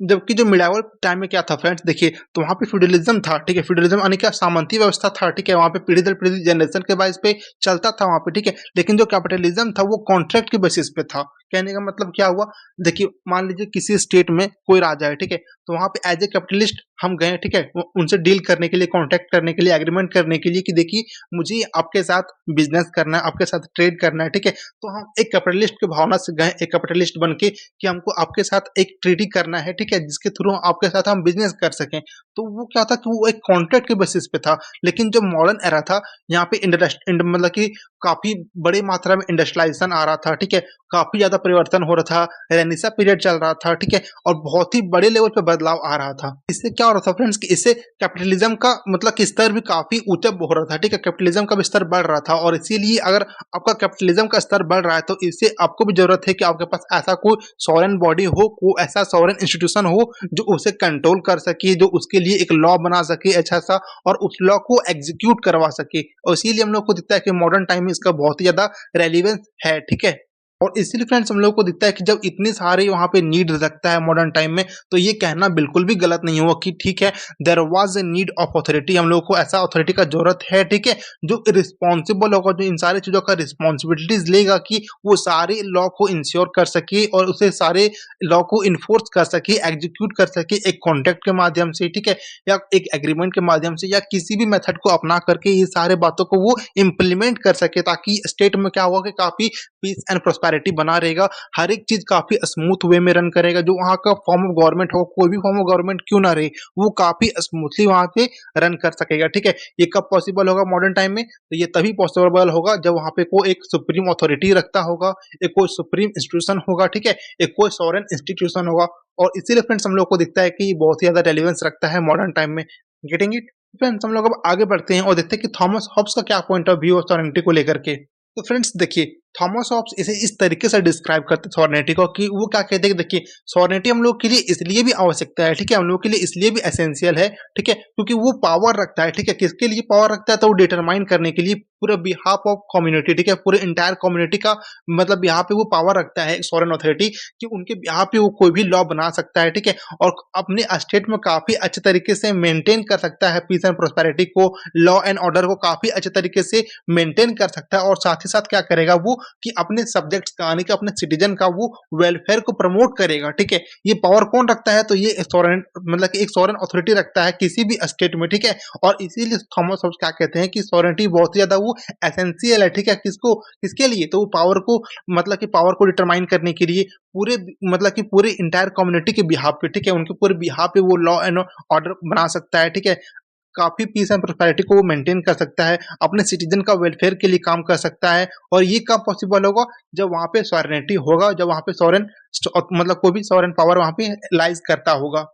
जबकि जो मिडावल टाइम में क्या था फ्रेंड्स देखिए, तो वहाँ पे फ्यूडलिज्म था, ठीक है, फ्यूडलिज्म यानी क्या, सामंती व्यवस्था था, ठीक है, वहाँ पे पीढ़ी दर पीढ़ी जनरेशन के बेस पे चलता था वहाँ पे, ठीक है। लेकिन जो कैपिटलिज्म था वो कॉन्ट्रैक्ट के बेसिस पे था। कहने का मतलब क्या हुआ? देखिए मान लीजिए किसी स्टेट में कोई राजा है, ठीक है, तो वहाँ पे एज ए कैपिटलिस्ट हम गए, ठीक है, उनसे डील करने के लिए, कॉन्ट्रैक्ट करने के लिए, एग्रीमेंट करने के लिए कि देखिए मुझे आपके साथ बिजनेस करना है, आपके साथ ट्रेड करना है, ठीक है। तो हम एक कैपिटलिस्ट की भावना से गए, एक कैपिटलिस्ट बन के कि हमको आपके साथ एक ट्रीटी करना है, ठीक है, जिसके थ्रू आपके साथ हम बिजनेस कर सकें। तो वो क्या था कि वो एक कॉन्ट्रैक्ट के बेसिस पे था। लेकिन जो मॉडर्न एरा था, यहाँ पे मतलब कि काफी बड़ी मात्रा में इंडस्ट्रियलाइजेशन आ रहा था, ठीक है, काफी ज्यादा परिवर्तन हो रहा था, रेनेसां पीरियड चल रहा था, ठीक है, और बहुत ही बड़े लेवल पे बदलाव आ रहा था। इससे क्या हो रहा था फ्रेंड्स कि इससे कैपिटलिज्म का मतलब कि स्तर भी काफी ऊंचा हो रहा था, ठीक है, कैपिटलिज्म का भी स्तर बढ़ रहा था। और इसीलिए अगर आपका कैपिटलिज्म का स्तर बढ़ रहा है तो इससे आपको भी जरूरत है कि आपके पास ऐसा कोई सॉवरेन बॉडी हो, कोई ऐसा सॉवरेन इंस्टीट्यूशन हो जो उसे कंट्रोल कर सके, जो उसके लिए एक लॉ बना सके अच्छा सा, और उस लॉ को एग्जीक्यूट करवा सके। और इसीलिए हम लोग को दिखता है कि मॉडर्न टाइम में इसका बहुत ही ज्यादा रेलिवेंस है, ठीक है। और इसीलिए फ्रेंड्स हम लोग को दिखता है कि जब इतने सारे वहाँ पे नीड रखता है मॉडर्न टाइम में, तो ये कहना बिल्कुल भी गलत नहीं हुआ कि ठीक है, there was a need of authority, हम लोग को ऐसा अथॉरिटी का जरूरत है, ठीक है, जो रिस्पॉन्सिबल होगा, जो इन सारी चीजों का रिस्पॉन्सिबिलिटीज लेगा कि वो सारे लॉ को इंश्योर कर सके और उसे सारे लॉ को इन्फोर्स कर सके, एग्जीक्यूट कर सके एक कॉन्ट्रैक्ट के माध्यम से, ठीक है, या एक एग्रीमेंट के माध्यम से, या किसी भी मेथड को अपना करके ये सारे बातों को वो इम्प्लीमेंट कर सके, ताकि स्टेट में क्या होगा कि काफी पीस एंड प्रोस्पेरिटी बना रहेगा, हर एक चीज काफी स्मूथ वे में रन करेगा। जो वहाँ का फॉर्म ऑफ गवर्नमेंट हो, कोई भी फॉर्म ऑफ गवर्नमेंट क्यों ना रहे, वो काफी स्मूथली वहाँ पे रन कर सकेगा, ठीक है। ये कब पॉसिबल होगा मॉडर्न टाइम में? तो ये तभी पॉसिबल होगा जब वहाँ पे कोई एक सुप्रीम अथॉरिटी रखता होगा, एक कोई सुप्रीम इंस्टीट्यूशन होगा, ठीक है, एक कोई सॉवरेन इंस्टीट्यूशन होगा। और इसीलिए फ्रेंड्स हम लोग को दिखता है कि ये बहुत ही ज्यादा रेलिवेंस रखता है मॉडर्न टाइम में। Getting it? फ्रेंड्स हम लोग अब आगे बढ़ते हैं और देखते हैं कि थॉमस हॉब्स का क्या पॉइंट ऑफ व्यू है सॉवरेनिटी को लेकर के। तो फ्रेंड्स देखिए, थॉमस हॉब्स इसे इस तरीके से डिस्क्राइब करते हैं सॉवरेनिटी को कि वो क्या कहते हैं कि देखिए सॉवरेनिटी हम लोग के लिए इसलिए भी आवश्यकता है, ठीक है, हम लोग के लिए इसलिए भी एसेंशियल है, ठीक है, क्योंकि वो पावर रखता है, ठीक है, किसके लिए पावर रखता है? तो वो डिटरमाइन करने के लिए पूरे बिहाफ ऑफ कम्युनिटी, ठीक है, पूरे इंटायर कम्युनिटी का मतलब यहाँ पे वो पावर रखता है सॉवरेन अथॉरिटी कि उनके यहाँ पे वो कोई भी लॉ बना सकता है, ठीक है, और अपने स्टेट में काफी अच्छे तरीके से मेंटेन कर सकता है पीस एंड प्रोस्पेरिटी को, लॉ एंड ऑर्डर को काफी अच्छे तरीके से मेंटेन कर सकता है। और साथ ही साथ क्या करेगा, वो कि अपने सब्जेक्ट्स का यानी कि अपने सिटीजन का वो वेलफेयर को प्रमोट करेगा, ठीक है। ये पावर कौन रखता है? तो ये सॉवरेन मतलब कि एक सॉवरेन अथॉरिटी रखता है किसी भी स्टेट में, ठीक है। और इसीलिए थॉमस हॉब्स क्या कहते हैं कि सॉवरेनिटी बहुत ही ज्यादा वो एसेंशियल है, ठीक है। किसको, किसके लिए? तो वो पावर को मतलब कि पावर को डिटरमाइन करने के लिए पूरे मतलब कि पूरे इंटायर कम्युनिटी के बिहाफ पे, ठीक है, उनके पूरे बिहाफ पे वो लॉ एंड ऑर्डर बना सकता है, ठीक है। काफी पीस एंड प्रोस्पेरिटी को वो मेंटेन कर सकता है, अपने सिटीजन का वेलफेयर के लिए काम कर सकता है। और ये कब पॉसिबल होगा? जब वहां पे सॉवरेनिटी होगा, जब वहां पे सॉवरेन मतलब कोई भी सॉवरेन पावर वहां पे लाइज करता होगा।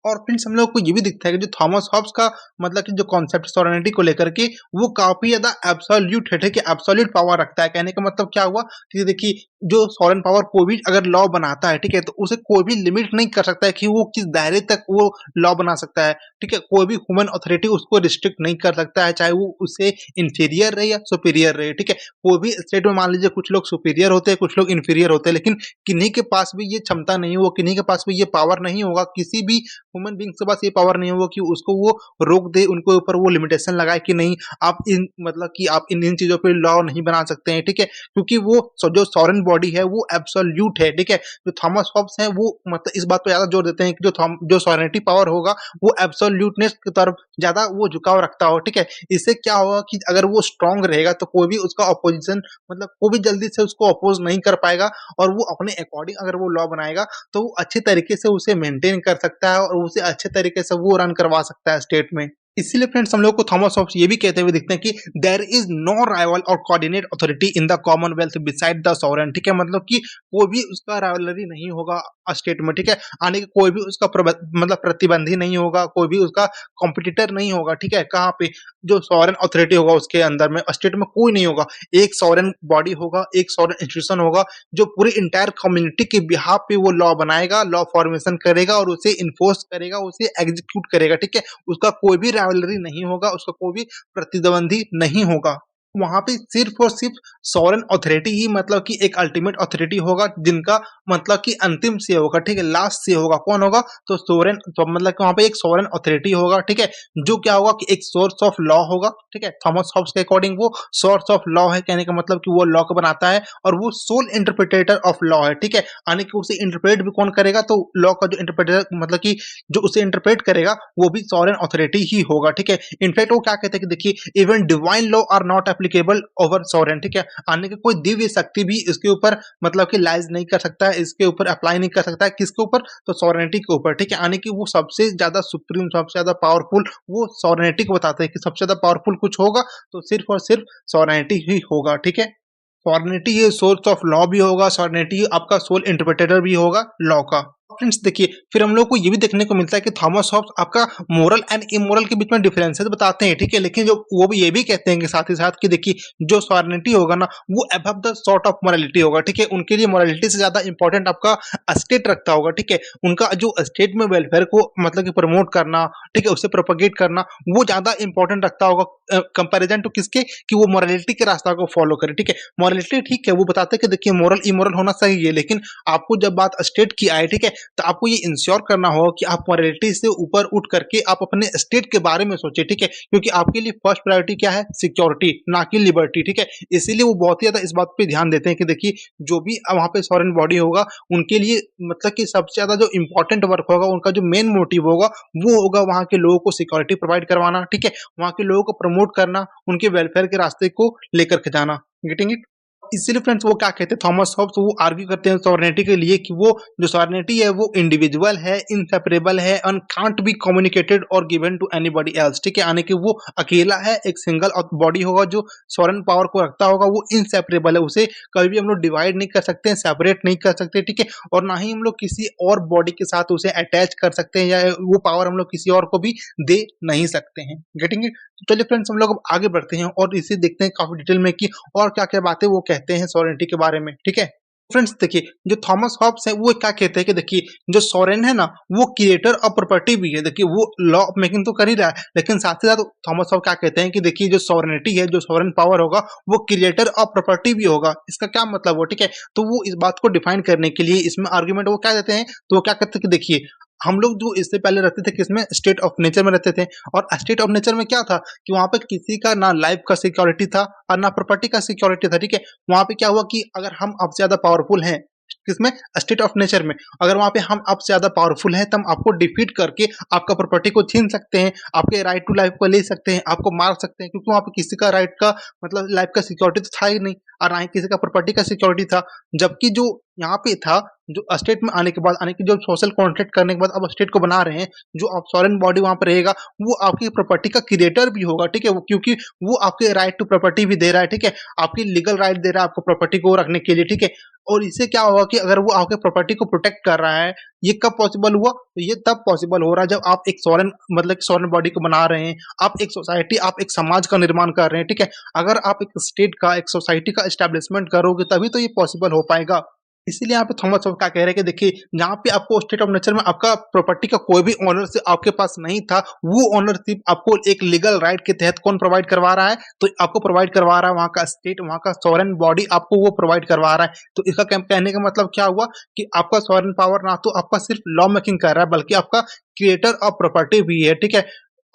और फ्रेंड्स हम लोग को ये भी दिखता है कि जो थॉमस हॉब्स का मतलब कि जो कॉन्सेप्ट सॉवरेनिटी को लेकर के वो काफी ज्यादा एब्सोल्यूट है, ठीक है, एब्सोल्यूट पावर रखता है। कहने का मतलब क्या हुआ कि देखिए जो सॉवरेन पावर कोई भी अगर लॉ बनाता है, ठीक है, तो उसे कोई भी लिमिट नहीं कर सकता है कि वो किस दायरे तक वो लॉ बना सकता है, ठीक है। कोई भी ह्यूमन अथॉरिटी उसको रिस्ट्रिक्ट नहीं कर सकता है, चाहे वो उससे इंफीरियर रहे या सुपीरियर रहे, ठीक है। कोई भी स्टेट में मान लीजिए कुछ लोग सुपीरियर होते हैं, कुछ लोग इंफीरियर होते हैं, लेकिन किन्हीं के पास भी ये क्षमता नहीं हो, किन्हीं के पास भी ये पावर नहीं होगा, किसी भी ह्यूमन बीइंग के पास ये पावर नहीं होगा कि उसको वो रोक दे, उनके ऊपर वो लिमिटेशन लगाए कि नहीं आप इन मतलब कि आप इन चीजों पे लॉ नहीं बना सकते हैं, ठीक है। क्योंकि वो जो सॉवरेन बॉडी है वो एब्सोल्यूट है, ठीक है। जो थॉमस हॉब्स है वो मतलब इस बात पर ज्यादा जोर देते हैं कि जो सॉवरेनिटी पावर होगा वो एब्सोल्यूटनेस की तरफ ज्यादा वो झुकाव रखता हो, ठीक है। इससे क्या होगा कि अगर वो स्ट्रांग रहेगा तो कोई भी उसका अपोजिशन मतलब कोई भी जल्दी से उसको अपोज नहीं कर पाएगा, और वो अपने अकॉर्डिंग अगर वो लॉ बनाएगा तो वो अच्छे तरीके से उसे मेंटेन कर सकता है और उसे अच्छे तरीके से वो रन करवा सकता है स्टेट में। इसीलिए फ्रेंड्स हम लोग को थॉमस हॉब्स ये भी कहते हुए दिखते हैं कि देयर इज नो राइवल और coordinate authority in the Commonwealth beside the sovereign, ठीक है। मतलब कि कोई भी उसका राइवलरी नहीं होगा स्टेट में, ठीक है। आने के कोई भी उसका मतलब प्रतिबंधी नहीं होगा, कोई भी उसका कॉम्पिटिटर नहीं होगा, ठीक है। कहाँ पे? जो सॉवरेन अथॉरिटी होगा उसके अंदर में स्टेट में कोई नहीं होगा, एक सॉवरेन बॉडी होगा, एक सॉवरेन इंस्टीट्यूशन होगा जो पूरी इंटायर कम्युनिटी के बिहाफ पे वो लॉ बनाएगा, लॉ फॉर्मेशन करेगा और उसे इन्फोर्स करेगा, उसे एग्जीक्यूट करेगा, ठीक है। उसका कोई भी राइवलरी नहीं होगा, उसका कोई भी प्रतिद्वंदी नहीं होगा। वहां पे सिर्फ और सिर्फ सॉवरेन अथॉरिटी ही मतलब कि एक अल्टीमेट अथॉरिटी होगा जिनका मतलब कि अंतिम से होगा, ठीक है, लास्ट से होगा। कौन होगा? तो सॉवरेन, तो मतलब कि वहां पे एक सॉवरेन अथॉरिटी होगा, ठीक है, जो क्या होगा कि एक सोर्स ऑफ लॉ होगा, ठीक है। थॉमस हॉब्स के अकॉर्डिंग वो सोर्स ऑफ लॉ है, कहने का मतलब कि वो लॉ को बनाता है और वो सोल इंटरप्रिटेटर ऑफ लॉ है, ठीक है। यानी कि उसे इंटरप्रेट भी कौन करेगा? तो लॉ का जो इंटरप्रेटर मतलब कि जो उसे इंटरप्रेट करेगा वो भी सॉवरेन अथॉरिटी ही होगा, ठीक है। इनफैक्ट वो क्या कहते हैं कि देखिए even divine law are not applicable over sovereign, ठीक है। आने के कोई दिव्य शक्ति भी इसके ऊपर मतलब कि लाइज नहीं कर सकता है, इसके ऊपर अप्लाई नहीं कर सकता है। किसके ऊपर? तो सॉवरेनिटी के ऊपर, ठीक है। आने की वो सबसे ज्यादा सुप्रीम, सबसे ज्यादा पावरफुल वो सॉवरेनिटी को बताते हैं कि सबसे ज्यादा पावरफुल कुछ होगा तो सिर्फ और सिर्फ सॉवरेनिटी ही होगा, ठीक है। सॉवरेनिटी ये सोर्स ऑफ लॉ भी होगा, सॉवरेनिटी आपका सोल इंटरप्रेटर भी होगा लॉ का। फ्रेंड्स देखिए फिर हम लोग को ये भी देखने को मिलता है कि थॉमस हॉब्स आपका मोरल एंड इमोरल के बीच में डिफरेंसेस बताते हैं, ठीक है। लेकिन जो वो भी ये भी कहते हैं कि साथ ही साथ कि देखिए जो सॉवरेनिटी होगा ना वो above the sort of morality होगा, ठीक है। उनके लिए मोरालिटी से ज्यादा इंपॉर्टेंट आपका स्टेट रखता होगा, ठीक है। उनका जो स्टेट में वेलफेयर को मतलब कि प्रमोट करना, ठीक है, उसे प्रोपगेट करना वो ज्यादा इंपॉर्टेंट रखता होगा कंपेरिजन टू किसके? कि वो मोरालिटी के रास्ता को फॉलो करे, ठीक है। मोरालिटी ठीक है, वो बताते हैं कि देखिए मोरल इमोरल होना सही है, लेकिन आपको जब बात स्टेट की आए, ठीक है, तो आपको ये इंश्योर करना होगा कि आप मोरालिटी से ऊपर उठ करके आप अपने स्टेट के बारे में सोचिए, ठीक है। क्योंकि आपके लिए फर्स्ट प्रायोरिटी क्या है? सिक्योरिटी, ना कि लिबर्टी, ठीक है। इसीलिए वो बहुत ही ज्यादा इस बात पे ध्यान देते हैं कि देखिए जो भी वहां पे सॉवरेन बॉडी होगा उनके लिए मतलब कि सबसे ज्यादा जो इंपॉर्टेंट वर्क होगा, उनका जो मेन मोटिव होगा वो होगा वहां के लोगों को सिक्योरिटी प्रोवाइड करवाना, ठीक है, वहां के लोगों को प्रमोट करना, उनके वेलफेयर के रास्ते को लेकर के जाना। Getting it? इसीलिए फ्रेंड्स वो क्या कहते हैं थॉमस हॉब्स, वो आर्ग्यू करते हैं सॉवरेनिटी के लिए कि वो जो सॉवरेनिटी है वो इंडिविजुअल है, इनसेपरेबल है एंड कांट बी कम्युनिकेटेड और गिवन टू एनीबॉडी एल्स, ठीक है। यानी कि वो अकेला है, एक सिंगल बॉडी होगा जो सॉवरेन पावर को रखता होगा, वो इनसेपरेबल है, उसे कभी भी हम लोग डिवाइड नहीं कर सकते, सेपरेट नहीं कर सकते, ठीक है। और ना ही हम लोग किसी और बॉडी के साथ उसे अटैच कर सकते हैं या वो पावर हम लोग किसी और को भी दे नहीं सकते हैं। Getting it? तो चलिए फ्रेंड्स हम लोग अब आगे बढ़ते हैं और इसे देखते हैं काफी डिटेल में कि और क्या क्या बातें वो कहते हैं सॉवरेनिटी के बारे में, ठीक है। फ्रेंड्स देखिए जो थॉमस हॉब्स है वो क्या कहते हैं कि देखिए जो सॉवरेन है ना वो क्रिएटर ऑफ प्रॉपर्टी भी है। देखिए वो लॉ ऑफ मेकिंग तो कर ही रहा है, लेकिन साथ ही साथ थॉमस हॉब्स क्या कहते हैं कि देखिए जो सॉवरेनिटी है, जो सॉवरेन पावर होगा वो क्रिएटर ऑफ प्रॉपर्टी भी होगा। इसका क्या मतलब हो, ठीक है। तो वो इस बात को डिफाइन करने के लिए इसमें आर्ग्यूमेंट वो क्या देते हैं, तो वो क्या कहते हैं कि देखिए हम लोग जो इससे पहले रहते थे किसमें, स्टेट ऑफ नेचर में रहते थे। और स्टेट ऑफ नेचर में क्या था कि वहां पे किसी का ना लाइफ का सिक्योरिटी था और ना प्रॉपर्टी का सिक्योरिटी था, ठीक है। वहां पे क्या हुआ कि अगर हम आपसे ज्यादा पावरफुल हैं, किसमें, स्टेट ऑफ नेचर में, अगर वहां पे हम आपसे ज्यादा पावरफुल हैं तो हम आपको डिफीट करके आपका प्रॉपर्टी को छीन सकते हैं, आपके राइट टू लाइफ को ले सकते हैं, आपको मार सकते हैं, क्योंकि वहां पे किसी का राइट का मतलब लाइफ का सिक्योरिटी तो था ही नहीं और ना ही किसी का प्रॉपर्टी का सिक्योरिटी था। जबकि जो यहाँ पे था, जो स्टेट में आने के बाद, आने की जो सोशल कॉन्ट्रैक्ट करने के बाद अब स्टेट को बना रहे हैं, जो अब सॉवरेन बॉडी वहां पर रहेगा वो आपकी प्रॉपर्टी का क्रिएटर भी होगा, ठीक है। वो क्योंकि वो आपके राइट टू प्रॉपर्टी भी दे रहा है, ठीक है, आपकी लीगल राइट दे रहा है आपको प्रॉपर्टी को रखने के लिए, ठीक है। और इससे क्या होगा कि अगर वो आपके प्रॉपर्टी को प्रोटेक्ट कर रहा है, ये कब पॉसिबल हुआ, तो ये तब पॉसिबल हो रहा है जब आप एक सॉवरेन मतलब सॉवरेन बॉडी को बना रहे हैं, आप एक सोसाइटी, आप एक समाज का निर्माण कर रहे हैं, ठीक है। अगर आप एक स्टेट का, एक सोसाइटी का एस्टेब्लिशमेंट करोगे तभी तो ये पॉसिबल हो पाएगा। इसीलिए यहाँ पे थॉमस होब्स क्या कह रहे हैं कि देखिए, जहाँ पे आपको स्टेट ऑफ नेचर में आपका प्रॉपर्टी का कोई भी ओनरशिप आपके पास नहीं था, वो ओनरशिप आपको एक लीगल राइट के तहत कौन प्रोवाइड करवा रहा है, तो आपको प्रोवाइड करवा रहा है वहाँ का स्टेट, वहाँ का सॉवरेन बॉडी आपको वो प्रोवाइड करवा रहा है। तो इसका कहने का मतलब क्या हुआ कि आपका सॉवरेन पावर ना तो आपका सिर्फ लॉ मेकिंग कर रहा है, बल्कि आपका क्रिएटर ऑफ प्रॉपर्टी भी है, ठीक है।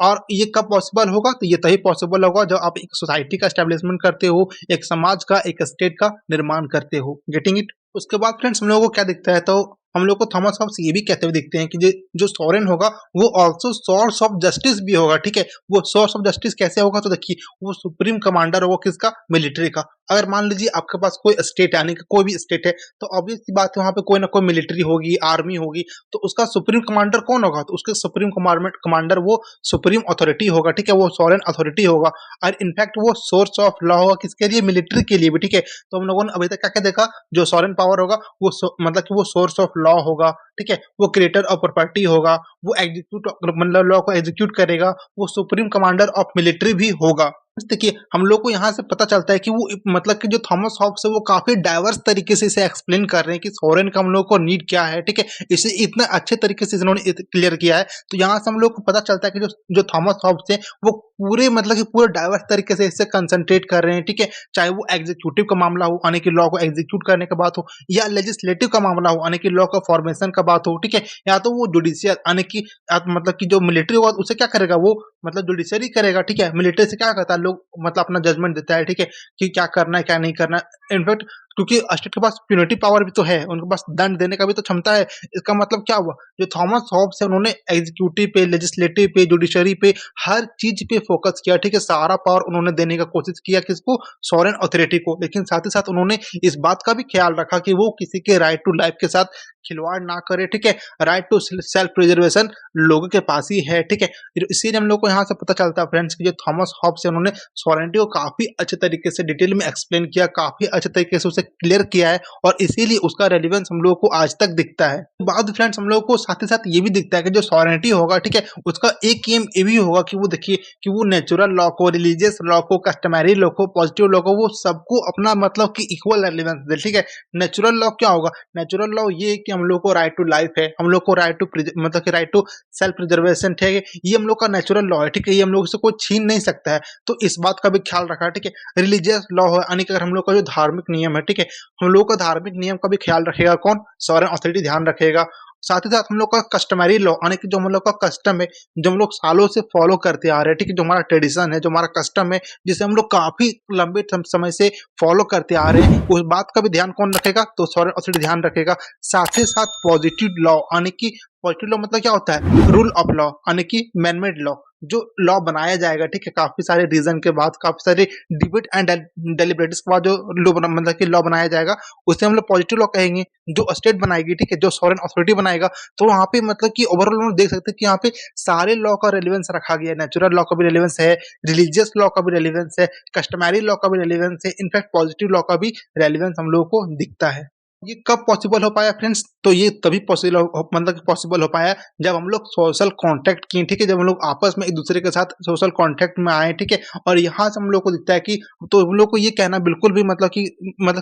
और ये कब पॉसिबल होगा, तो ये तभी पॉसिबल होगा जब आप एक सोसाइटी का एस्टेब्लिशमेंट करते हो, एक समाज का, एक स्टेट का निर्माण करते हो। Getting it. उसके बाद फ्रेंड्स हम लोगों को क्या दिखता है, तो हम लोग को थॉमस हॉब्स ये भी कहते हुए दिखते हैं कि जो सॉवरेन होगा वो ऑल्सो सोर्स ऑफ जस्टिस भी होगा, ठीक है। वो सोर्स ऑफ जस्टिस कैसे होगा, तो देखिए, वो सुप्रीम कमांडर होगा किसका, मिलिट्री का। अगर मान लीजिए आपके पास कोई स्टेट है, यानी कि कोई भी स्टेट है, तो ऑब्वियस सी बात है वहां पे कोई ना कोई मिलिट्री होगी, आर्मी होगी, तो उसका सुप्रीम कमांडर कौन होगा, तो उसके सुप्रीम कमांडर वो सुप्रीम अथॉरिटी होगा, ठीक है, वो सॉवरेन अथॉरिटी होगा। और इनफैक्ट वो सोर्स ऑफ लॉ होगा किसके लिए, मिलिट्री के लिए भी, ठीक है। तो हम लोगों ने अभी तक क्या क्या देखा, जो सॉवरेन पावर होगा वो मतलब कि वो सोर्स ऑफ लॉ होगा, ठीक है, वो क्रिएटर ऑफ प्रॉपर्टी होगा, वो एग्जीक्यूट मतलब लॉ को एग्जीक्यूट करेगा, वो सुप्रीम कमांडर ऑफ मिलिट्री भी होगा। देखिए, हम लोग को यहाँ से पता चलता है कि वो मतलब कि जो थॉमस हॉब्स है वो काफी डाइवर्स तरीके से इसे एक्सप्लेन कर रहे हैं कि सॉवरेन का हम लोग को नीड क्या है, ठीक है। इसे इतने अच्छे तरीके से इन्होंने क्लियर किया है, तो यहाँ से हम लोग को पता चलता है कि जो जो थॉमस हॉब्स है वो पूरे मतलब कि पूरे डाइवर्स तरीके से इससे कंसंट्रेट कर रहे हैं, ठीक है। चाहे वो एग्जीक्यूटिव का मामला हो, यानी कि लॉ को एग्जीक्यूट करने का बात हो, या लेजिस्लेटिव का मामला हो, यानी कि लॉ का फॉर्मेशन का बात हो, ठीक है, या तो वो जुडिशियल यानी कि मतलब कि जो मिलिट्री होगा उसे क्या करेगा, वो मतलब जुडिशरी करेगा, ठीक है। मिलिट्री से क्या करता है, लोग मतलब अपना जजमेंट देता है, ठीक है, कि क्या करना है क्या नहीं करना है। इनफैक्ट क्योंकि स्टेट के पास प्यूनिटिव पावर भी तो है, उनके पास दंड देने का भी तो क्षमता है। इसका मतलब क्या हुआ, जो थॉमस हॉब्स है उन्होंने एग्जीक्यूटिव पे, लेजिस्लेटिव पे, जुडिशरी पे, हर चीज पे फोकस किया, ठीक है। सारा पावर उन्होंने देने का कोशिश किया किसको, सॉवरेन अथॉरिटी को। लेकिन साथ ही साथ उन्होंने इस बात का भी ख्याल रखा कि वो किसी के राइट टू लाइफ के साथ खिलवाड़ ना करे, ठीक है। राइट टू सेल्फ प्रिजर्वेशन लोगों के पास ही है, ठीक है। इसीलिए हम लोग को यहाँ से पता चलता है फ्रेंड्स कि जो थॉमस हॉब्स है उन्होंने सॉवरेनिटी को काफी अच्छे तरीके से डिटेल में एक्सप्लेन किया, काफी अच्छे तरीके से उसे क्लियर किया है, और इसीलिए उसका रेलिवेंस हम लोग को आज तक दिखता है। बाद फ्रेंड्स हम लोग को साथ ही साथ ये भी दिखता है कि जो सॉवरेनिटी होगा, ठीक है, उसका एक एम ये भी होगा कि वो देखिए कि वो नेचुरल लॉ को, रिलीजियस लॉ को, कस्टमरी लॉ को, पॉजिटिव लॉ को, वो सबको अपना मतलब कि इक्वल रेलिवेंस दे, ठीक है। नेचुरल लॉ क्या होगा, नेचुरल लॉ ये कि हम लोग को राइट टू लाइफ है, हम लोग को राइट टू मतलब कि राइट टू सेल्फ प्रिजर्वेशन, ठीक है, ये हम लोग का नेचुरल लॉ है, ठीक है, ये हम लोग से कोई छीन नहीं सकता है। तो इस बात का भी ख्याल रखा है, ठीक है। रिलीजियस लॉ है, यानी कि अगर हम लोग का जो धार्मिक नियम है, ठीक है, हम लोग का धार्मिक नियम का भी ख्याल रखेगा कौन, सॉवरेन अथॉरिटी ध्यान रखेगा। साथ ही साथ हम लोग का कस्टमरी लॉ, यानी कि जो हम लोग का कस्टम है, जो हम लोग सालों से फॉलो करते आ रहे हैं, ठीक है, जो हमारा ट्रेडिशन है, जो हमारा कस्टम है, जिसे हम लोग काफी लंबे समय से फॉलो करते आ रहे हैं, उस बात का भी ध्यान कौन रखेगा, तो सॉवरेन अथॉरिटी ध्यान रखेगा। साथ ही साथ पॉजिटिव लॉ, यानी कि पॉजिटिव लॉ मतलब क्या होता है, रूल ऑफ लॉ, यानी कि मैनमेड लॉ, जो लॉ बनाया जाएगा, ठीक है, काफी सारे रीजन के बाद, काफी सारे डिबेट एंड डेलिब्रेटिव्स के बाद जो मतलब कि लॉ बनाया जाएगा, उसे हम लोग पॉजिटिव लॉ कहेंगे। जो स्टेट बनाएगी, ठीक है, जो सॉवरेन अथॉरिटी बनाएगा, तो वहां पे मतलब कि ओवरऑल हम देख सकते हैं कि यहाँ पे सारे लॉ का रेलिवेंस रखा गया है। नेचुरल लॉ का भी रेलिवेंस है, रिलीजियस लॉ का भी रेलिवेंस है, कस्टमरी लॉ का भी रेलिवेंस है, इनफैक्ट पॉजिटिव लॉ का भी रेलिवेंस हम लोगों को दिखता है। ये कब पॉसिबल हो पाया फ्रेंड्स, तो ये तभी पॉसिबल मतलब पॉसिबल हो पाया जब हम लोग सोशल कांटेक्ट किए, ठीक है, जब हम लोग आपस में एक दूसरे के साथ सोशल कांटेक्ट में आए, ठीक है। और यहाँ से हम लोग को दिखता है कि, तो हम लोग को ये कहना बिल्कुल भी मतलब कि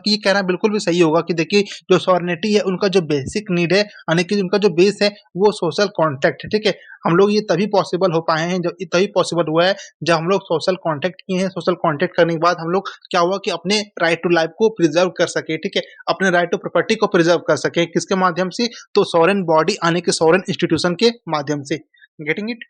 ये कहना बिल्कुल भी सही होगा कि देखिए, जो सॉवरेनिटी है उनका जो बेसिक नीड है, यानी कि उनका जो बेस है वो सोशल कांटेक्ट है, ठीक है। हम लोग ये तभी पॉसिबल हो पाए हैं, जब तभी पॉसिबल हुआ है जब हम लोग सोशल कॉन्टैक्ट किए हैं। सोशल कॉन्टैक्ट करने के बाद हम लोग क्या हुआ कि अपने राइट टू लाइफ को प्रिजर्व कर सके, ठीक है, अपने राइट टू प्रॉपर्टी को प्रिजर्व कर सके। किसके माध्यम से? तो सॉवरेन बॉडी आने के, सॉवरेन इंस्टीट्यूशन के माध्यम से। Getting it?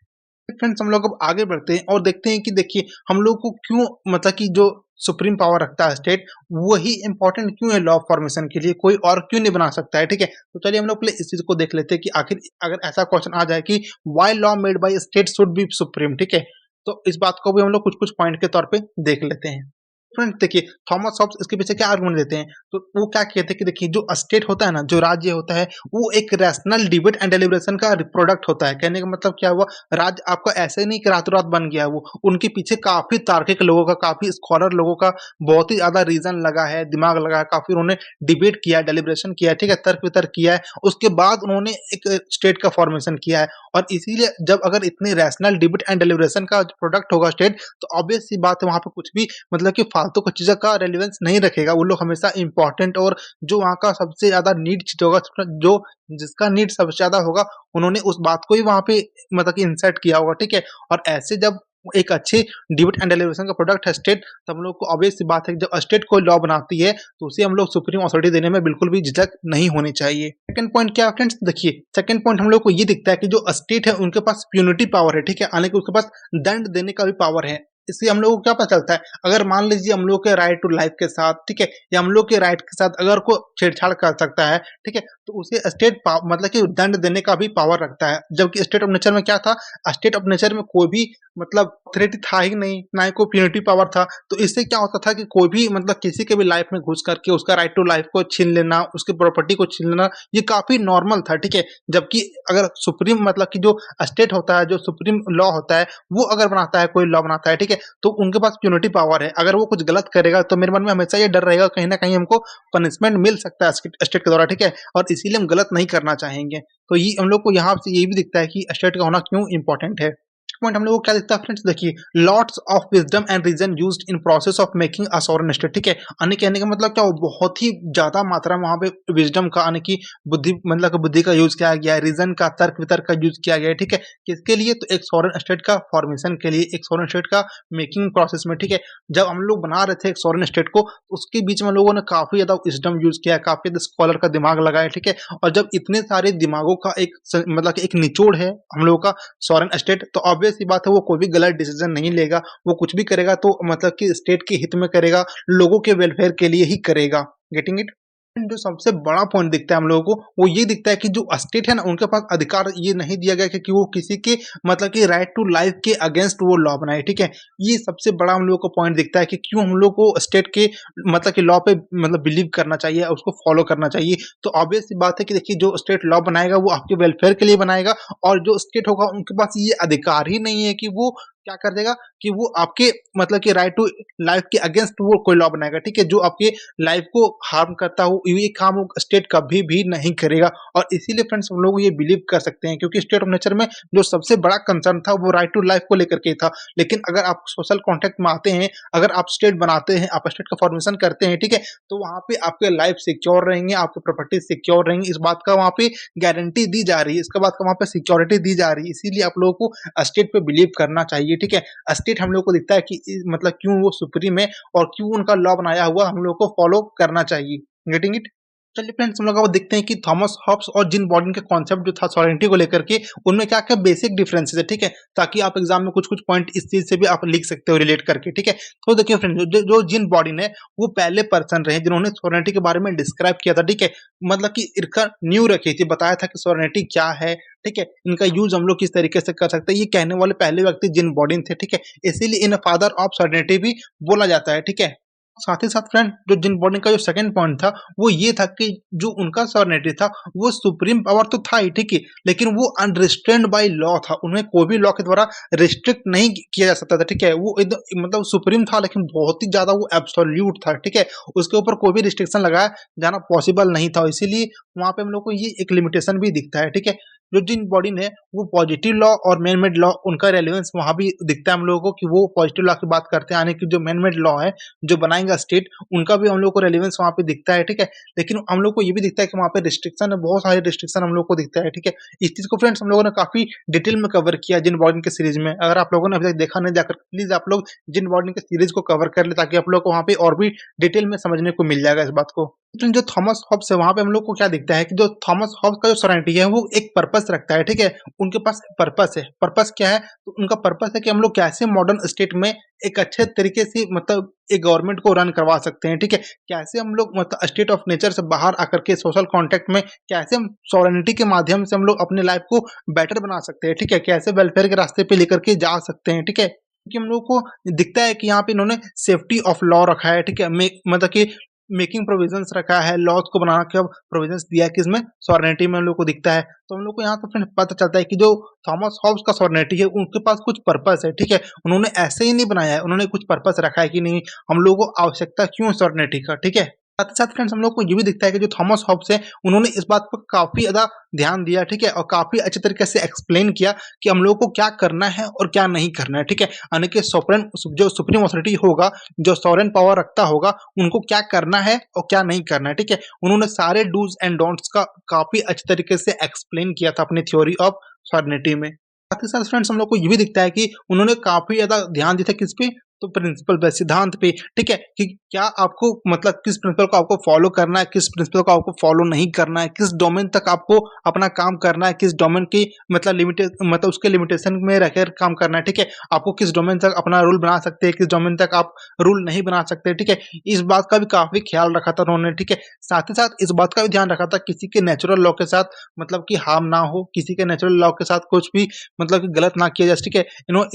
फ्रेंड्स, हम लोग अब आगे बढ़ते हैं और देखते हैं कि देखिए हम लोग को क्यों, मतलब कि जो सुप्रीम पावर रखता है स्टेट, वही इंपॉर्टेंट क्यों है लॉ फॉर्मेशन के लिए, कोई और क्यों नहीं बना सकता है, ठीक है। तो चलिए हम लोग पहले इस चीज को देख लेते हैं कि आखिर अगर ऐसा क्वेश्चन आ जाए कि why law made by state should be supreme, ठीक है, तो इस बात को भी हम लोग कुछ कुछ पॉइंट के तौर पे देख लेते हैं। फ्रेंड्स देखिए, थॉमस हॉब्स इसके पीछे क्या आर्गुमेंट देते हैं, तो वो क्या कहते हैं कि देखिए जो स्टेट होता है ना, जो राज्य होता है, वो एक रैशनल डिबेट एंड डेलिब्रेशन का प्रोडक्ट होता है। कहने का मतलब क्या हुआ, राज्य आपका ऐसे नहीं कि रातों रात बन गया, वो उनके पीछे काफी तार्किक लोगों का, काफी स्कॉलर लोगों का बहुत ही ज्यादा रीजन लगा है, दिमाग लगा है, काफी उन्होंने डिबेट किया, डेलिब्रेशन किया है, ठीक है, तर्क वितर्क किया है, उसके बाद उन्होंने एक स्टेट का फॉर्मेशन किया है। और इसीलिए जब अगर इतनी रैशनल डिबेट एंड डेलिब्रेशन का प्रोडक्ट होगा स्टेट, तो ऑब्वियस सी बात है वहां पे कुछ भी मतलब कि फालतू की चीज़ों का रेलेवेंस नहीं रखेगा। वो लोग हमेशा इम्पोर्टेंट और जो वहाँ का सबसे ज़्यादा नीड चीज़ होगा, जो जिसका नीड सबसे ज़्यादा होगा, उन्होंने उस बात को ही वहाँ पे मतलब कि इंसर्ट किया होगा, ठीक है। और ऐसे जब एक अच्छे डिबेट एंड डेलिब्रेशन का प्रोडक्ट है स्टेट, तो हम लोग को ऑब्वियस सी बात है कि जब स्टेट कोई लॉ बनाती है तो उसे हम लोग सुप्रीम अथॉरिटी देने में बिल्कुल भी झिझक नहीं होनी चाहिए। सेकंड पॉइंट क्या है फ्रेंड्स, देखिए सेकंड पॉइंट हम लोग को ये दिखता है कि जो स्टेट है उनके पास प्यूनिटी पावर है, ठीक है, यानी कि उसके पास दंड देने का भी पावर है। इससे हम लोगों को क्या पता चलता है, अगर मान लीजिए हम लोग के राइट टू लाइफ के साथ, ठीक है, या हम लोग के राइट के साथ अगर कोई छेड़छाड़ कर सकता है, ठीक है, तो उसे स्टेट मतलब कि दंड देने का भी पावर रखता है। जबकि स्टेट ऑफ नेचर में क्या था, स्टेट ऑफ नेचर में कोई भी मतलब अथॉरिटी था ही नहीं, ना ही कोई प्यूनिटी पावर था। तो इससे क्या होता था कि कोई भी मतलब किसी के भी लाइफ में घुस करके उसका राइट टू लाइफ को छीन लेना, उसकी प्रॉपर्टी को छीन लेना, ये काफी नॉर्मल था, ठीक है। जबकि अगर सुप्रीम मतलब कि जो स्टेट होता है, जो सुप्रीम लॉ होता है, वो अगर बनाता है, कोई लॉ बनाता है, ठीक है, तो उनके पास प्यूनिटी पावर है। अगर वो कुछ गलत करेगा तो मेरे मन में हमेशा ये डर रहेगा कहीं ना कहीं हमको पनिशमेंट मिल सकता है स्टेट के द्वारा, ठीक है, और इसीलिए हम गलत नहीं करना चाहेंगे। तो ये हम लोग को यहाँ से ये भी दिखता है कि स्टेट का होना क्यों इंपॉर्टेंट है। पॉइंट हम लोग को क्या दिखता है फ्रेंड्स, देखिए lots of wisdom and reason used in process of making a sovereign state, ठीक है, यानी कहने का मतलब क्या हो, बहुत ही ज्यादा मात्रा में वहां पे विजडम का, यानी कि बुद्धि, मतलब कि बुद्धि का यूज किया गया है, रीजन का, तर्क वितर्क का यूज किया गया है, ठीक है, किसके लिए, तो एक सॉवरेन स्टेट का फॉर्मेशन के लिए, एक सॉवरेन स्टेट का मेकिंग प्रोसेस में, ठीक है। जब हम लोग बना रहे थे एक सॉवरेन स्टेट को, उसके बीच में लोगों ने काफी ज्यादा विजडम यूज किया है, काफी ज्यादा स्कॉलर का दिमाग लगाया, ठीक है। और जब इतने सारे दिमागों का एक मतलब कि एक निचोड़ है हम लोगों का सॉवरेन स्टेट, तो ऑब्वियस सी बात है वो कोई भी गलत डिसीजन नहीं लेगा। वो कुछ भी करेगा तो मतलब कि स्टेट के हित में करेगा, लोगों के वेलफेयर के लिए ही करेगा। Getting it? जो सबसे बड़ा पॉइंट दिखता है हम लोगों को, वो ये दिखता है कि जो स्टेट है ना, उनके पास अधिकार ये नहीं दिया गया कि वो किसी के मतलब कि राइट टू लाइफ के अगेंस्ट वो लॉ बनाए, ठीक है। ये सबसे बड़ा हम लोग को पॉइंट दिखता है कि क्यों हम लोग को स्टेट के मतलब कि लॉ पे मतलब बिलीव करना चाहिए, उसको फॉलो करना चाहिए। तो ऑब्वियस सी बात है कि देखिए जो स्टेट लॉ बनाएगा वो आपके वेलफेयर के लिए बनाएगा, और जो स्टेट होगा उनके पास ये अधिकार ही नहीं है कि वो क्या कर देगा कि वो आपके मतलब कि राइट टू लाइफ के अगेंस्ट वो कोई लॉ बनाएगा, ठीक है, जो आपके लाइफ को हार्म करता हो, ये काम वो स्टेट कभी भी नहीं करेगा। और इसीलिए फ्रेंड्स हम लोग ये बिलीव कर सकते हैं, क्योंकि स्टेट ऑफ नेचर में जो सबसे बड़ा कंसर्न था वो राइट टू लाइफ को लेकर के था। लेकिन अगर आप सोशल कॉन्टेक्ट में आते हैं, अगर आप स्टेट बनाते हैं, आप स्टेट का फॉर्मेशन करते हैं, ठीक है, तो वहां पे आपके लाइफ सिक्योर रहेंगे, आपकी प्रॉपर्टी सिक्योर रहेंगी, इस बात का वहां पे गारंटी दी जा रही है, इसका बात का वहां पे सिक्योरिटी दी जा रही है। इसीलिए आप लोगों को स्टेट पे बिलीव करना चाहिए, ठीक है। स्टेट हम लोग को दिखता है कि मतलब क्यों वो सुप्रीम है और क्यों उनका लॉ बनाया हुआ हम लोग को फॉलो करना चाहिए। Getting it? चलिए फ्रेंड्स, हम लोग अब देखते हैं कि थॉमस हॉब्स और जिन बॉर्डन के कॉन्सेप्ट जो था सॉवरेनिटी को लेकर के, उनमें क्या क्या बेसिक डिफरेंसेस है, ठीक है, ताकि आप एग्जाम में कुछ कुछ पॉइंट इस चीज से भी आप लिख सकते हो रिलेट करके, ठीक है। तो देखिए फ्रेंड्स, जो जिन बॉर्डन है वो पहले पर्सन रहे जिन्होंने सॉवरेनिटी के बारे में डिस्क्राइब किया था, ठीक है, मतलब कि इनका न्यू रखी थी, बताया था कि सॉवरेनिटी क्या है, ठीक है, इनका यूज हम लोग किस तरीके से कर सकते हैं, ये कहने वाले पहले व्यक्ति जिन बॉर्डन थे, ठीक है। इसीलिए इन फादर ऑफ सॉवरेनिटी भी बोला जाता है, ठीक है। साथ ही साथ फ्रेंड, जो जिन बॉर्डन का जो सेकंड पॉइंट था वो ये था कि जो उनका सॉवरेनिटी था वो सुप्रीम पावर तो था ही, ठीक है, लेकिन वो अनरिस्ट्रेन्ड बाय लॉ था, उन्हें कोई भी लॉ के द्वारा रिस्ट्रिक्ट नहीं किया जा सकता था, ठीक है। वो एकदम मतलब सुप्रीम था, लेकिन बहुत ही ज्यादा वो एब्सोल्यूट था, ठीक है, उसके ऊपर कोई भी रिस्ट्रिक्शन लगाया जाना पॉसिबल नहीं था। इसीलिए वहां पे हम लोग को ये एक लिमिटेशन भी दिखता है, ठीक है। जो जिन बॉडी ने वो पॉजिटिव लॉ और मैन मेड लॉ उनका रेलेवेंस वहाँ भी दिखता है हम लोगों को कि वो पॉजिटिव लॉ की बात करते हैं, यानी कि जो मैन मेड लॉ है, जो बनाएगा स्टेट, उनका भी हम लोग को रेलेवेंस वहाँ पे दिखता है, ठीक है। लेकिन हम लोग को ये भी दिखता है कि वहाँ पे रिस्ट्रिक्शन है, बहुत सारे रिस्ट्रिक्शन हम लोग को दिखता है, ठीक है। इस चीज़ को फ्रेंड्स हम लोगों ने काफ़ी डिटेल में कवर किया जिन बॉडी के सीरीज में। अगर आप लोगों ने अभी तक देखा नहीं, जाकर प्लीज़ आप लोग जिन बॉडी के सीरीज को कवर कर ले, ताकि आप लोग को वहाँ पे और भी डिटेल में समझने को मिल जाएगा इस बात को। लेकिन जो थॉमस हॉब्स है वहाँ पे हम लोग को क्या दिखता है कि जो थॉमस हॉब्स का जो सोरेनिटी है वो एक पर्पस रखता है, ठीक है। उनके पास पर्पस है। पर्पस क्या है? तो उनका पर्पस है कि हम लोग कैसे मॉडर्न स्टेट में एक अच्छे तरीके से मतलब एक गवर्नमेंट को रन करवा सकते हैं, ठीक है। कैसे हम लोग मतलब स्टेट ऑफ नेचर से बाहर आकर के सोशल कॉन्टेक्ट में कैसे हम सोरेनिटी के माध्यम से हम लोग अपने लाइफ को बेटर बना सकते हैं, ठीक है। कैसे वेलफेयर के रास्ते पे लेकर के जा सकते हैं, ठीक है। क्योंकि हम लोग को दिखता है कि यहाँ पे इन्होंने सेफ्टी ऑफ लॉ रखा है, ठीक है। मतलब कि मेकिंग प्रोविजंस रखा है, लॉज को बना के प्रोविजंस दिया है कि इसमें सॉवरेनिटी में हम लोग को दिखता है। तो हम लोग को यहाँ तो फिर पता चलता है कि जो थॉमस हॉब्स का सॉवरेनिटी है उनके पास कुछ पर्पस है, ठीक है। उन्होंने ऐसे ही नहीं बनाया है, उन्होंने कुछ पर्पस रखा है कि नहीं हम लोगों को आवश्यकता क्यों सॉवरेनिटी का, ठीक है। साथ ही साथ फ्रेंड्स हम लोग को ये भी दिखता है कि जो थॉमस हॉब्स है उन्होंने इस बात पर काफी ज्यादा ध्यान दिया, ठीक है, और काफी अच्छे तरीके से एक्सप्लेन किया कि हम लोगों को क्या करना है और क्या नहीं करना है, ठीक है। यानी कि सोवरेन जो सुप्रीम अथॉरिटी होगा, जो सॉवरेन पावर रखता होगा, उनको क्या करना है और क्या नहीं करना है, ठीक है। उन्होंने सारे डूज एंड डोंट्स का काफी अच्छे तरीके से एक्सप्लेन किया था अपनी थ्योरी ऑफ सॉवरेनिटी में। साथ ही साथ फ्रेंड्स हम लोग को ये भी दिखता है कि उन्होंने काफी ज्यादा ध्यान दिया था किस पे, तो प्रिंसिपल पे, सिद्धांत पे, ठीक है, कि क्या आपको मतलब किस प्रिंसिपल को आपको फॉलो करना है, किस प्रिंसिपल को आपको फॉलो नहीं करना है, किस डोमेन तक आपको अपना काम करना है, किस डोमेन की मतलब मतलब उसके लिमिटेशन में रहकर काम करना है, ठीक है। आपको किस डोमेन तक अपना रूल बना सकते हैं, किस डोमेन तक आप रूल नहीं बना सकते, ठीक है। इस बात का भी काफी ख्याल रखा था उन्होंने, ठीक है। साथ ही साथ इस बात का भी ध्यान रखा था किसी के नेचुरल लॉ के साथ मतलब कि हार्म ना हो, किसी के नेचुरल लॉ के साथ कुछ भी मतलब कि गलत ना किया जाए, ठीक है।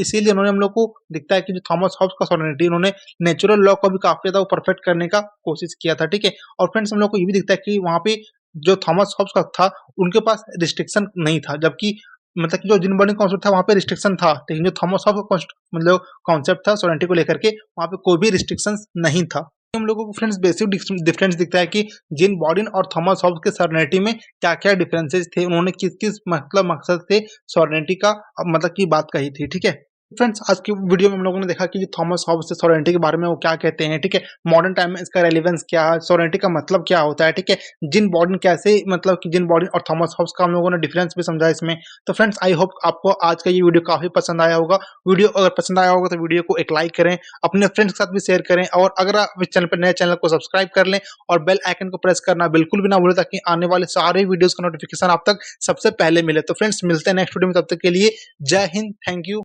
इसीलिए उन्होंने हम लोग को दिखता है कि जो थॉमस हॉब्स का सॉवरेनिटी, उन्होंने नेचुरल लॉ को भी काफी ज्यादा परफेक्ट करने का कोशिश किया था, ठीक है। और फ्रेंड्स हम लोग को ये भी दिखता है कि वहां पे जो थॉमस हॉब्स का था उनके पास रिस्ट्रिक्शन नहीं था, जबकि मतलब कि जो जिन बर्निंग कॉन्सेप्ट था वहां पे रिस्ट्रिक्शन था, लेकिन जो थॉमस हॉब्स का मतलब कॉन्सेप्ट था सॉवरेनिटी को लेकर के वहां पे कोई भी रिस्ट्रिक्शन नहीं था। हम लोगों को फ्रेंड्स बेसिक डिफरेंस दिखता है कि जिन बॉर्डन और थॉमस हॉब्स के सॉवरेनिटी में क्या क्या डिफरेंसेस थे, उन्होंने किस किस मतलब मकसद से सॉवरेनिटी का मतलब की बात कही थी, ठीक है। फ्रेंड्स आज की वीडियो में हम लोगों ने देखा कि थॉमस हॉब्स से सॉवरेनिटी के बारे में वो क्या कहते हैं, ठीक है। मॉडर्न टाइम में इसका रेलेवेंस क्या है, सॉवरेनिटी का मतलब क्या होता है, ठीक है। जिन बॉर्डन कैसे मतलब कि जिन बॉर्डन और थॉमस हॉब्स का हम लोगों ने डिफरेंस भी समझा इसमें। तो फ्रेंड्स आई होप आपको आज का ये वीडियो काफी पसंद आया होगा। वीडियो अगर पसंद आया होगा तो वीडियो को एक लाइक करें, अपने फ्रेंड्स के साथ भी शेयर करें, और अगर आप इस चैनल पर नए, चैनल को सब्सक्राइब कर लें और बेल आइकन को प्रेस करना बिल्कुल भी ना भूलें, ताकि आने वाले सारे वीडियोस का नोटिफिकेशन आप तक सबसे पहले मिले। तो फ्रेंड्स मिलते हैं नेक्स्ट वीडियो में, तब तक के लिए जय हिंद, थैंक यू।